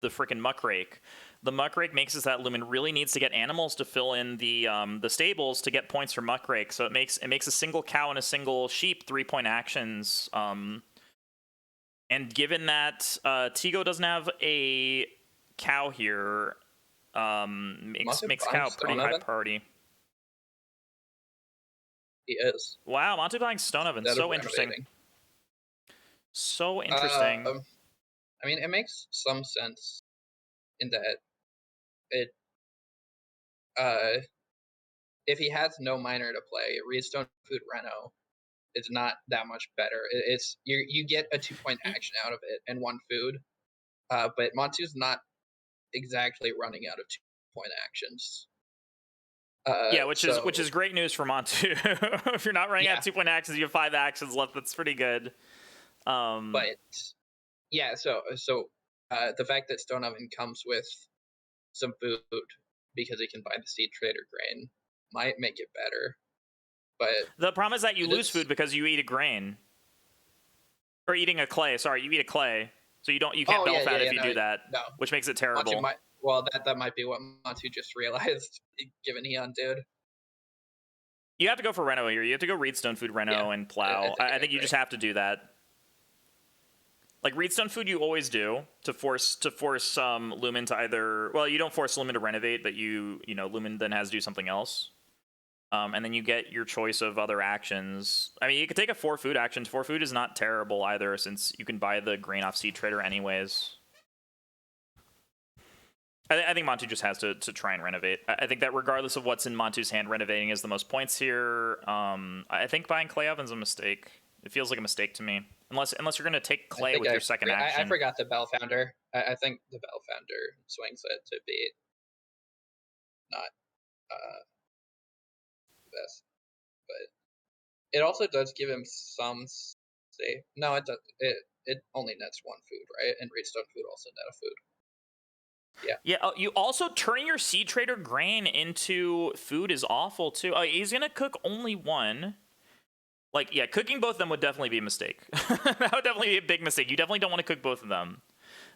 freaking muckrake. The muckrake makes it that Lumen really needs to get animals to fill in the stables to get points for muckrake. So it makes a single cow and a single sheep 3-point actions. And given that Tigo doesn't have a cow here, makes cow pretty high priority. He is. Wow, Monty buying Stone Oven, so interesting. So interesting. I mean, it makes some sense in that it if he has no miner to play, Redstone Food Reno is not that much better. It's you get a 2-point action out of it and 1 food, but Montu's not exactly running out of 2-point actions. Yeah, which So is great news for Montu. If you're not running yeah, out 2-point actions, you have 5 actions left. That's pretty good. but yeah, the fact that Stone Oven comes with some food because he can buy the seed trader grain might make it better. But The problem is that you it lose is. food because you eat a grain. Or eating a clay. Sorry, you eat a clay. So you can't Oh yeah, belf yeah, out yeah. if you do that, No, which makes it Matu terrible. might. Well, that might be what Matu just realized, given he undid. You have to go for Reno here. You have to go Reedstone Food, Yeah, Reno, and I Plow. think I I think you agree. just have to do that. Like Reedstone Food, you always do to force Lumen to either. Well, you don't force Lumen to renovate, but Lumen then has to do something else. And then you get your choice of other actions. I mean, you could take a 4 food action. 4 food is not terrible either, since you can buy the grain off Seed Trader anyways. I think Montu just has to try and renovate. I think that regardless of what's in Montu's hand, renovating is the most points here. I think buying Clay Oven's a mistake. It feels like a mistake to me. Unless you're going to take Clay with your second action. I forgot the Bell Founder. I think the Bell Founder swings it to be not best, but it also does give him some safe. No, it does. It only nets 1 food, right? And Redstone Food also net a food. Yeah. Yeah. You also turning your Seed Trader grain into food is awful too. He's gonna cook only 1. Like, yeah, cooking both of them would definitely be a mistake. That would definitely be a big mistake. You definitely don't want to cook both of them.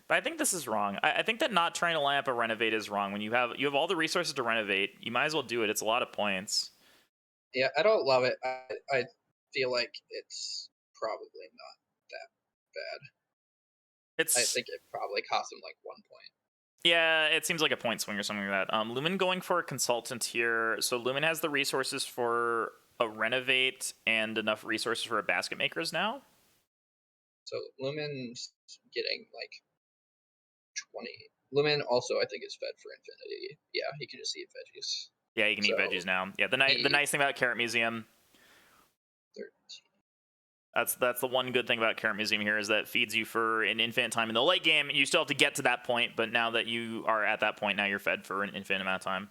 But I think this is wrong. I think that not trying to line up a renovate is wrong. When you have all the resources to renovate, you might as well do it. It's a lot of points. Yeah, I don't love it. I feel like it's probably not that bad. I think it probably cost him like 1 point. Yeah, it seems like a point swing or something like that. Lumen going for a consultant here. So Lumen has the resources for a renovate and enough resources for a basket makers now. So Lumen's getting like 20. Lumen also, I think, is fed for infinity. Yeah, he can just eat veggies. Yeah, you can eat veggies now. Yeah, the nice thing about Carrot Museum. 13. That's the one good thing about Carrot Museum here is that it feeds you for an infinite time in the late game. You still have to get to that point, but now that you are at that point, now you're fed for an infinite amount of time.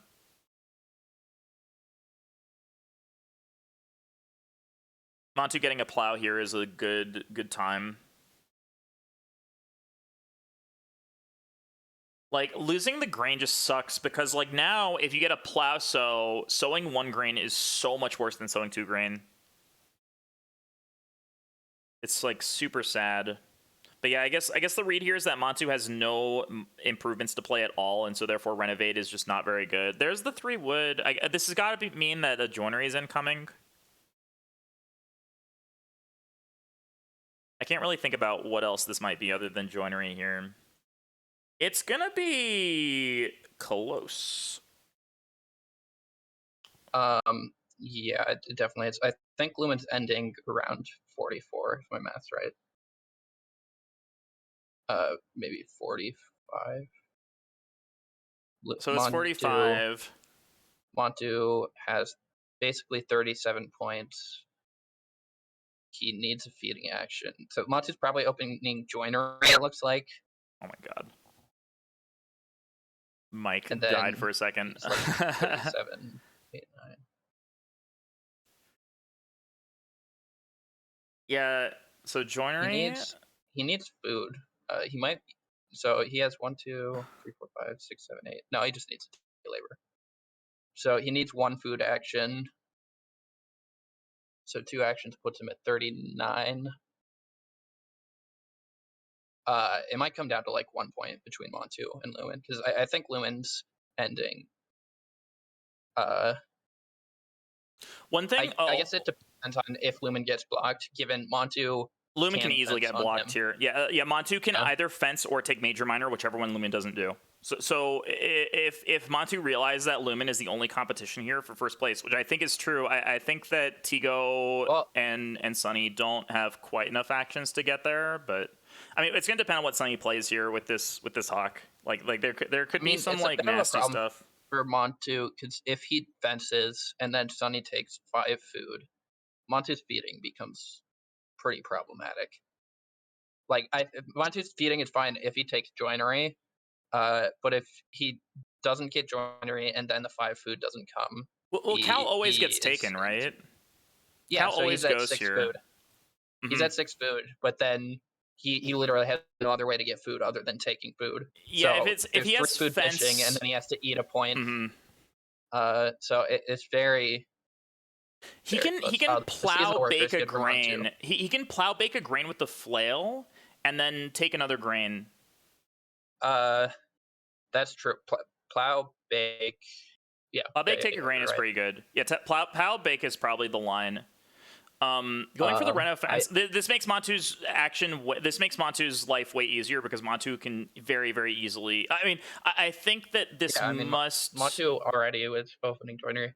Montu getting a plow here is a good time. Like, losing the grain just sucks because, like, now if you get a plow sowing 1 grain is so much worse than sowing 2 grain. It's, like, super sad. But yeah, I guess the read here is that Montu has no improvements to play at all, and so therefore Renovate is just not very good. There's the 3 wood. This has got to mean that a joinery is incoming. I can't really think about what else this might be other than joinery here. It's gonna be close. Yeah, it definitely is. I think Lumen's ending around 44, if my math's right. Maybe 45. So it's 45. Montu has basically 37 points. He needs a feeding action. So Montu's probably opening joinery, it looks like. Oh my god. Mike And died for a second. Like 37, 8, 9. Yeah, so joinery. He needs food. He might. So he has 1, 2, 3, 4, 5, 6, 7, 8. No, he just needs labor. So he needs 1 food action. So 2 actions puts him at 39. It might come down to like 1 point between Montu and Lumen because I think Lumen's ending. One thing. I guess it depends on if Lumen gets blocked. Given Montu, Lumen can easily get blocked here. Yeah, Montu can either fence or take Major Minor, whichever one Lumen doesn't do. So if Montu realizes that Lumen is the only competition here for first place, which I think is true, I think that Tigo and Sunny don't have quite enough actions to get there. But I mean, it's gonna depend on what Sunny plays here with this Hawk. Like there could be some like nasty stuff for Montu because if he fences and then Sunny takes 5 food, Montu's feeding becomes pretty problematic. Like Montu's feeding is fine if he takes joinery, but if he doesn't get joinery and then the 5 food doesn't come, Well, Cal always gets taken, right? Yeah, Cal so always he's at goes 6 here. food. He's at 6 food, but then he literally has no other way to get food other than taking food. Yeah, So if there's he 3 has food fence, fishing, and then he has to eat a point. mhm. So it's very, He very can close. he can The seasonal plow worker bake is a good for Mon too. grain. He can plow bake a grain with the flail and then take another grain. That's true. Plow, bake. Yeah. Plow bake take a grain You're is right. pretty good. Yeah, plow bake is probably the line. Going for the Reno fence. This makes Montu's This makes Montu's life way easier because Montu can very, very easily. I mean, I think that this must. Montu already was opening joinery.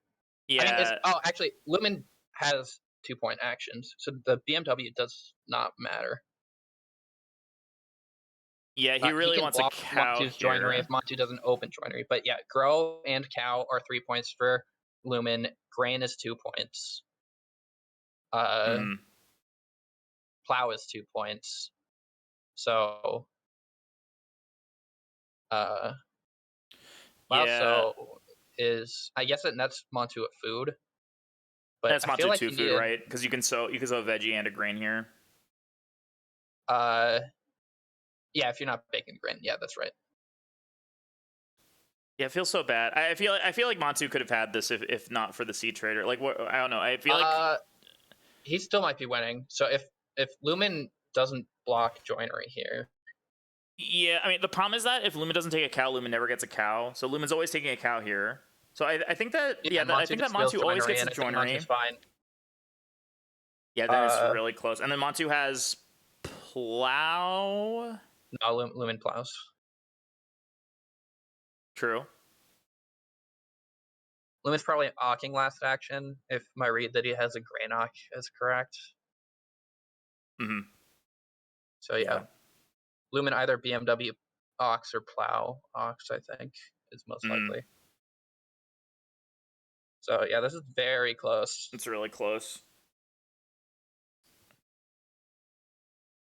Yeah. I mean, actually, Lumen has 2-point actions, so the BMW does not matter. Yeah, he really can wants a block cow Montu's here. joinery if Montu doesn't open joinery. But yeah, Grow and Cow are 3 points for Lumen. Grain is 2 points. Plow is 2 points. So Plow is, I guess it nets Montu at food. But That's I feel Montu like 2 food, right? Because you can sow a veggie and a grain here. Yeah, if you're not baking grain, yeah, that's right. Yeah, it feels so bad. I feel like Montu could have had this if not for the seed trader. Like, what? I don't know. I feel like he still might be winning. So if Lumen doesn't block joinery here. Yeah, I mean the problem is that if Lumen doesn't take a cow, Lumen never gets a cow. So Lumen's always taking a cow here. So I think that I think that Montu always gets a joinery. Fine. Yeah, then it's really close. And then Montu has plow. No, Lumen plows. True. Lumen's probably awking last action if my read that he has a grain awk is correct. So yeah. Lumen either BMW ox or plow ox, I think, is most likely. So yeah, this is very close. It's really close.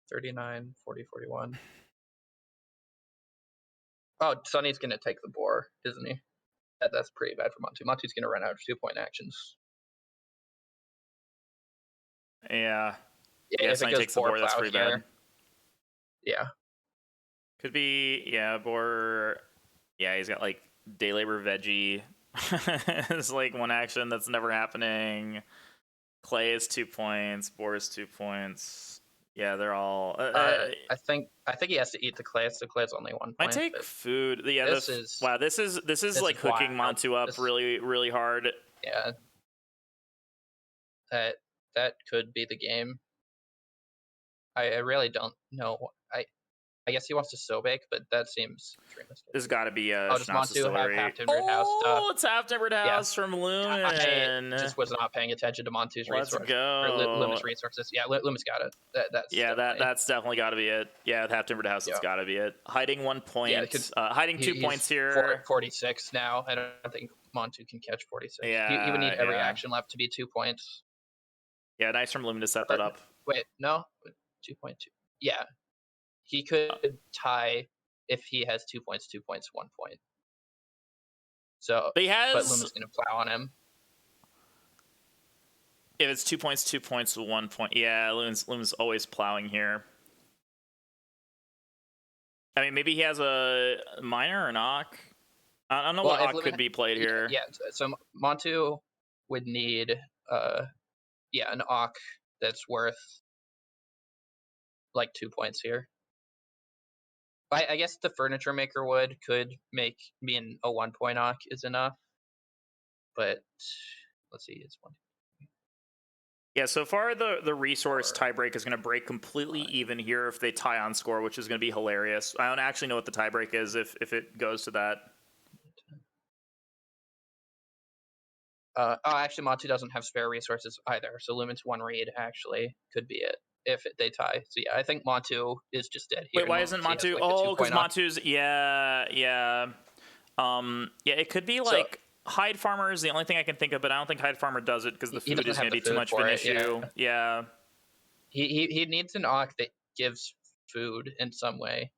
39, 40, 41. Oh, Sonny's gonna take the boar, isn't he? That's pretty bad for Montu. Montu's gonna run out of 2-point actions. Yeah. Yeah, Sonny takes the boar. That's pretty bad. Yeah. Could be, boar. Yeah, he's got like day labor veggie. It's like one action that's never happening. Clay is 2 points. Boar is 2 points. Yeah, they're all. I think he has to eat the clay. So clay's only 1 point. I take food. Yeah, this is like hooking Montu up really, really hard. Yeah. That could be the game. I really don't know. I guess he wants to sow bake, but that seems extremely scary. There's got to be a does Montu have half timbered house stuff? Oh, it's half timbered house from Lumen. I just was not paying attention to Montu's resources. Let's go. Lumen's resources. Yeah, Lumen's got it. That's definitely got to be it. Yeah, half timbered house. It's got to be it. Hiding 1 point. Yeah, hiding 2 points here. 46 now. I don't think Montu can catch 46. Yeah, he would need every action left to be 2 points. Yeah, nice from Lumen to set that up. Wait, no, 2.2. Yeah, he could tie if he has 2 points, 2 points, 1 point. So, but Lumen's gonna plow on him. If it's 2 points, 2 points, 1 point. Yeah, Lumen's always plowing here. I mean, maybe he has a miner or an Ock. I don't know what Ock could be played here. Yeah, so Montu would need an Ock that's worth like 2 points here. I guess the furniture maker could make me a 1 point Ock is enough. But let's see, it's 1. Yeah, so far the resource tiebreak is going to break completely even here if they tie on score, which is going to be hilarious. I don't actually know what the tiebreak is if it goes to that. Actually, Montu doesn't have spare resources either, so Lumen's 1 read actually could be it if they tie. So yeah, I think Montu is just dead here. Wait, why isn't Montu? Because Montu's yeah, it could be like Hide Farmer is the only thing I can think of, but I don't think Hide Farmer does it because the food is going to be too much of an issue. Yeah. He needs an Ock that gives food in some way.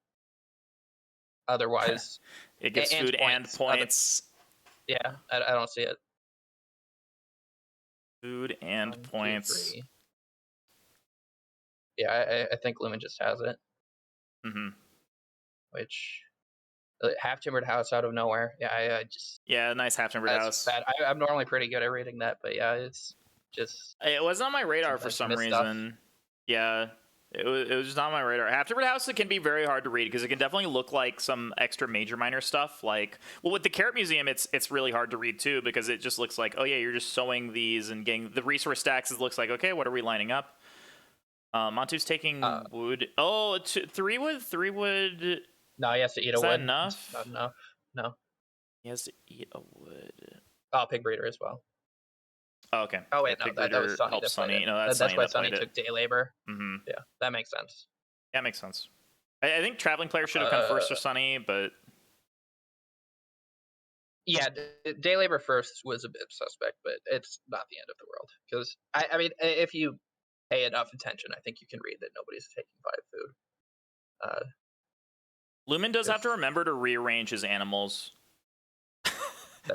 Otherwise, it gives food and points. Yeah, I don't see it. Food and 1, 2, points. 3. Yeah, I think Lumen just has it. Mm-hmm. Which half timbered house out of nowhere. Yeah, I just Yeah, nice half timbered that's house. bad. I'm normally pretty good at reading that, but yeah, it's just It wasn't on my radar for sometimes you some miss stuff. reason. Yeah, it was just not on my radar. Half timbered house, it can be very hard to read because it can definitely look like some extra major minor stuff. Like, well, with the Carrot Museum, it's really hard to read too because it just looks like, oh yeah, you're just sewing these and getting the resource stacks. It looks like, okay, what are we lining up? Montu's taking wood. Oh, 3 wood. 3 wood. No, he has to eat Is a that wood. enough? Not enough. No. He has to eat a wood. Oh, pig breeder as well. Oh, okay. Oh Yeah, wait, no, Pig that was breeder Sunny helps that played Sunny. it. No, that's That's Sunny why that Sunny played it. took day labor. Mm-hmm. Yeah, that makes sense. That makes sense. I think traveling player should have come first for Sunny, but yeah, day labor first was a bit suspect, but it's not the end of the world because I mean, if you pay enough attention, I think you can read that nobody's taking 5 food. Lumen does have to remember to rearrange his animals.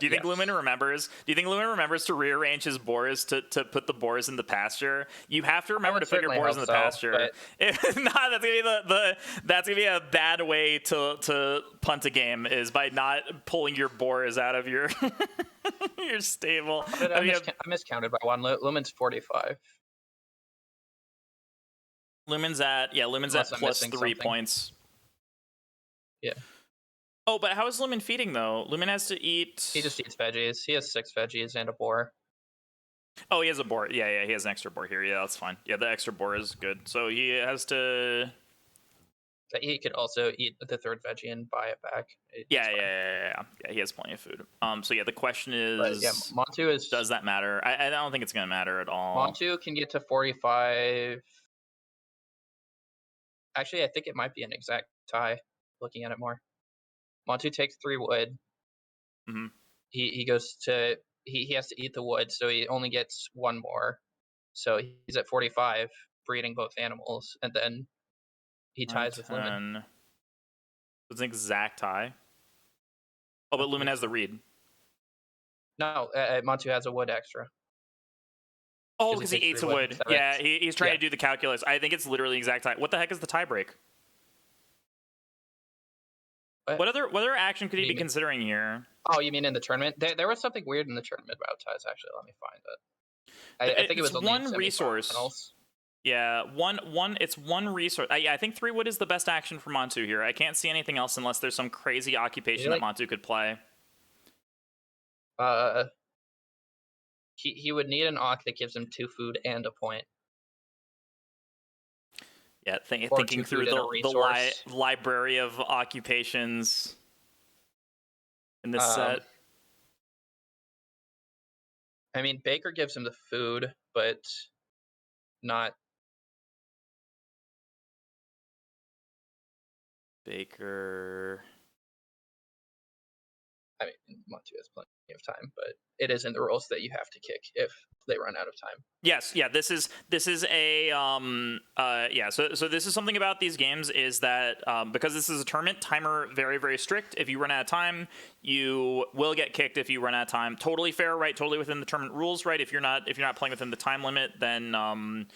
Do you think Lumen remembers? Do you think Lumen remembers to rearrange his boars to put the boars in the pasture? You have to remember to put your boars in the pasture. If not, that's gonna be that's gonna be a bad way to punt a game is by not pulling your boars out of your your stable. I miscounted by 1. Lumen's 45. Lumen's at plus 3 something. points. Yeah. Oh, but how is Lumen feeding though? Lumen has to eat. He just eats veggies. He has 6 veggies and a boar. Oh, he has a boar. Yeah, he has an extra boar here. Yeah, that's fine. Yeah, the extra boar is good. So he has to. He could also eat the 3rd veggie and buy it back. Yeah. He has plenty of food. So yeah, the question is, but yeah, Montu is. Does that matter? I don't think it's gonna matter at all. Montu can get to 45. Actually, I think it might be an exact tie. Looking at it more, Montu takes 3 wood. Mm-hmm. He goes to he has to eat the wood, so he only gets 1 more. So he's at 45, breeding both animals, and then he ties with Lumen. It's an exact tie. Oh, but Lumen has the read. No, Montu has a wood extra. Oh, because he eats a wood. Yeah, he's trying to do the calculus. I think it's literally exact tie. What the heck is the tie break? What other action could he be considering here? Oh, you mean in the tournament? There was something weird in the tournament about ties. Actually, let me find it. I think it was only one resource. Yeah, it's one resource. I think 3 wood is the best action for Montu here. I can't see anything else unless there's some crazy occupation that Montu could play. He would need an Ock that gives him 2 food and a point. Yeah, thinking through the library of occupations in this set. I mean, Baker gives him the food, but not Baker. I mean, Montu has plenty of time, but it is in the rules that you have to kick if they run out of time. Yes, yeah. This is a So this is something about these games is that because this is a tournament, timer very very strict. If you run out of time, you will get kicked. If you run out of time, totally fair, right? Totally within the tournament rules, right? If you're not playing within the time limit, then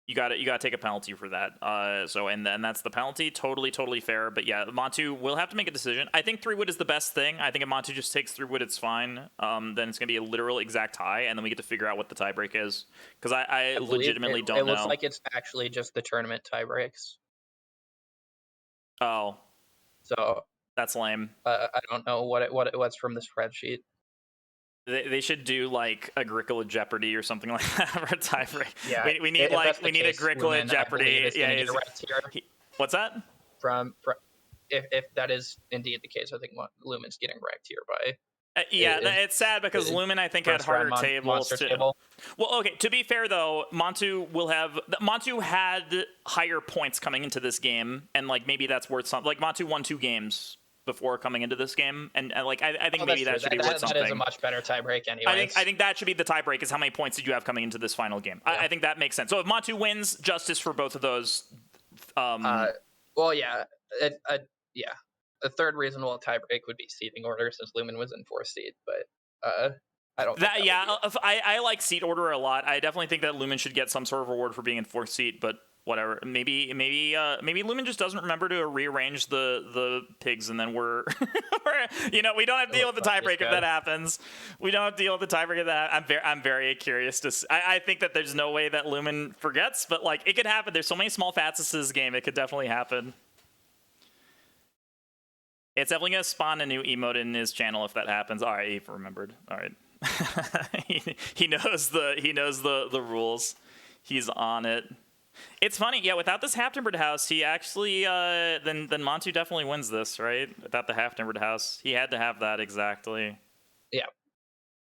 you got to take a penalty for that. And that's the penalty. Totally fair. But yeah, Montu will have to make a decision. I think 3 wood is the best thing. I think if Montu just takes 3 wood, it's fine. Then it's gonna be a literal exact tie, and then we get to figure out what the tie break is. Because I legitimately don't know. It looks like it's actually just the tournament tie breaks. Oh, so that's lame. I don't know what it was from the spreadsheet. They should do like Agricola Jeopardy or something like that for a tie break. Yeah, we need Agricola Jeopardy. Yeah, what's that? From if that is indeed the case, I think Lumen's getting wrecked here by. It's sad because Lumen, I think, had harder tables. Well, okay, to be fair, though, Montu had higher points coming into this game, and, like, maybe that's worth something. Like, Montu won 2 games before coming into this game, and like, I think maybe that should be worth something. That is a much better tiebreak anyway. I think that should be the tiebreak is how many points did you have coming into this final game. Yeah. I think that makes sense. So if Montu wins, justice for both of those. Well, yeah. A third reasonable tiebreak would be seeding order since Lumen was in 4th seed, but I don't think That that yeah, would be I like seat order a lot. I definitely think that Lumen should get some sort of reward for being in fourth seat, but whatever. Maybe Lumen just doesn't remember to rearrange the pigs, and then we're we don't have to deal with the tiebreak if that happens. We don't have to deal with the tiebreak if that. I'm very curious to. I think that there's no way that Lumen forgets, but like it could happen. There's so many small facets to this game. It could definitely happen. It's definitely gonna spawn a new emote in his channel if that happens. All right, he remembered. All right. he knows the rules. He's on it. It's funny, yeah. Without this half timbered house, he actually then Montu definitely wins this, right? Without the half timbered house, he had to have that exactly. Yeah.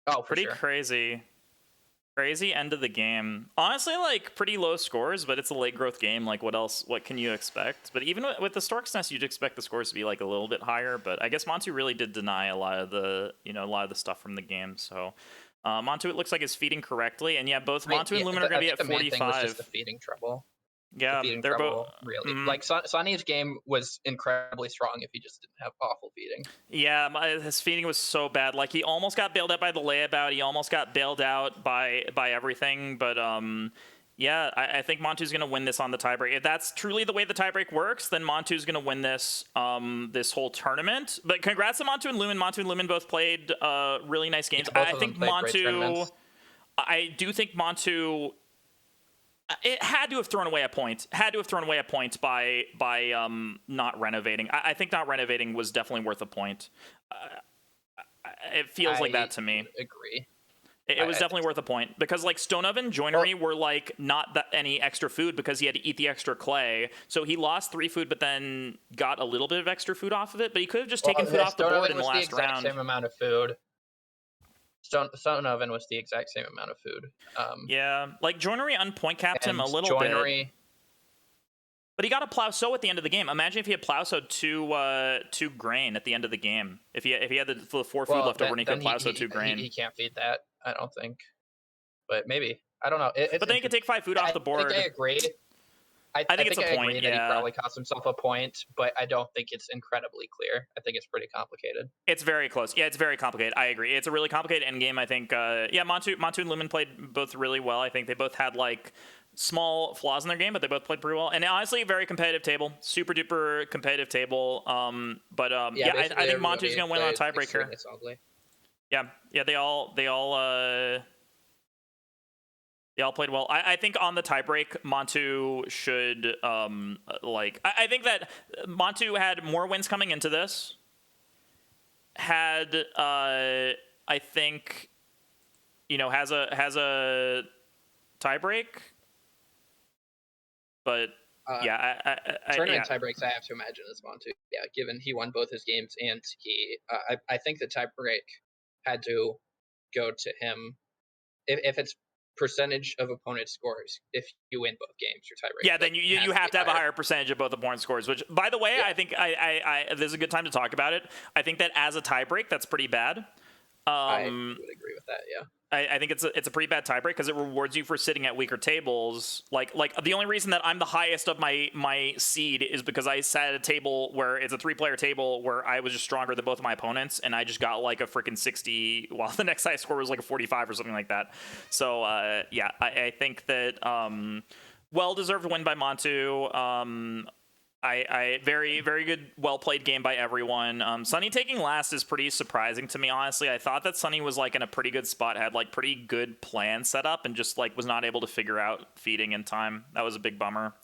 Oh, for pretty sure. crazy end of the game. Honestly, like pretty low scores, but it's a late growth game. Like what else? What can you expect? But even with the Stork's Nest, you'd expect the scores to be like a little bit higher. But I guess Montu really did deny a lot of the stuff from the game. So Montu, it looks like, is feeding correctly, and yeah, both Montu and Lumen are going to be at 45. The main thing was just the feeding trouble. Yeah, they're both really like Sonny's game was incredibly strong if he just didn't have awful feeding. Yeah, his feeding was so bad. Like he almost got bailed out by the layabout. He almost got bailed out by everything. But yeah, I think Montu's going to win this on the tiebreak. If that's truly the way the tiebreak works, then Montu's going to win this this whole tournament. But congrats to Montu and Lumen. Montu and Lumen both played really nice games. Yeah, I think Montu. I do think Montu. It had to have thrown away a point. By not renovating. I think not renovating was definitely worth a point. It feels like that to me. Agree. It was definitely worth a point because like Stone Oven, Joinery were like not that any extra food because he had to eat the extra clay. So he lost 3 food, but then got a little bit of extra food off of it. But he could have just taken food off the board in the last round. Same amount of food. Stone Oven was the exact same amount of food. Yeah, like Joinery unpoint capped him a little bit. But he got a plow sow at the end of the game. Imagine if he had plow sowed 2 grain at the end of the game. If he had the 4 food left over and he could plow sow 2 grain. He can't feed that, I don't think. But maybe. I don't know. But then he could take 5 food off the board. I agree. I think it's a point. That he probably cost himself a point, but I don't think it's incredibly clear. I think it's pretty complicated. It's very close. Yeah, it's very complicated. I agree. It's a really complicated end game. I think. Montu and Lumen played both really well. I think they both had like small flaws in their game, but they both played pretty well. And honestly, very competitive table, super duper competitive table. I think Montu's gonna win on a tiebreaker. Yeah, they all played well. I think on the tiebreak, Montu should I think that Montu had more wins coming into this. I think has a tiebreak. But tournament tiebreaks, I have to imagine is Montu. Yeah, given he won both his games and he, I think the tiebreak had to go to him. If it's percentage of opponent scores, if you win both games, your tiebreak. Yeah, then you have to have a higher percentage of both opponent scores. Which, by the way, I think this is a good time to talk about it. I think that as a tiebreak, that's pretty bad. I would agree with that. Yeah. I think it's a pretty bad tiebreak because it rewards you for sitting at weaker tables. Like the only reason that I'm the highest of my seed is because I sat at a table where it's a 3-player table where I was just stronger than both of my opponents, and I just got like a freaking 60, while the next highest score was like a 45 or something like that. So I think that well-deserved win by Montu. I very, very good, well-played game by everyone. Sunny taking last is pretty surprising to me, honestly. I thought that Sunny was like in a pretty good spot, had like pretty good plan set up, and just like was not able to figure out feeding in time. That was a big bummer.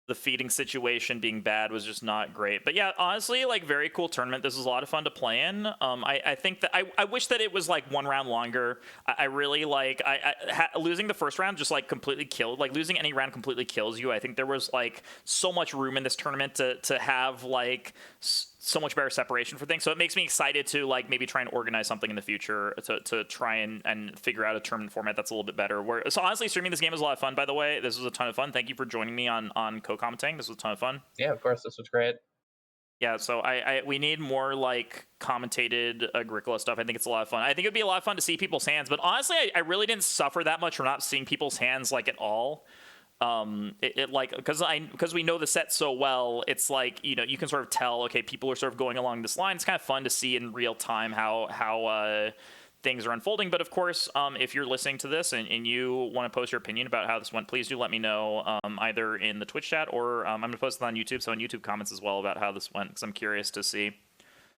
The feeding situation being bad was just not great. But yeah, honestly, like very cool tournament. This was a lot of fun to play in. I think that I wish that it was like 1 round longer. I really like losing the first round just like completely killed. Like losing any round completely kills you. I think there was like so much room in this tournament to have like so much better separation for things. So it makes me excited to like maybe try and organize something in the future to try and figure out a tournament format that's a little bit better. So honestly, streaming this game was a lot of fun, by the way. This was a ton of fun. Thank you for joining me on co-commenting. This was a ton of fun. Yeah, of course. This was great. Yeah, so we need more like commentated Agricola stuff. I think it's a lot of fun. I think it'd be a lot of fun to see people's hands, but honestly, I really didn't suffer that much from not seeing people's hands like at all. Because we know the set so well, it's like, you can sort of tell, okay, people are sort of going along this line. It's kind of fun to see in real time how things are unfolding. But of course, if you're listening to this and you want to post your opinion about how this went, please do let me know, either in the Twitch chat or I'm going to post it on YouTube. So on YouTube comments as well about how this went, because I'm curious to see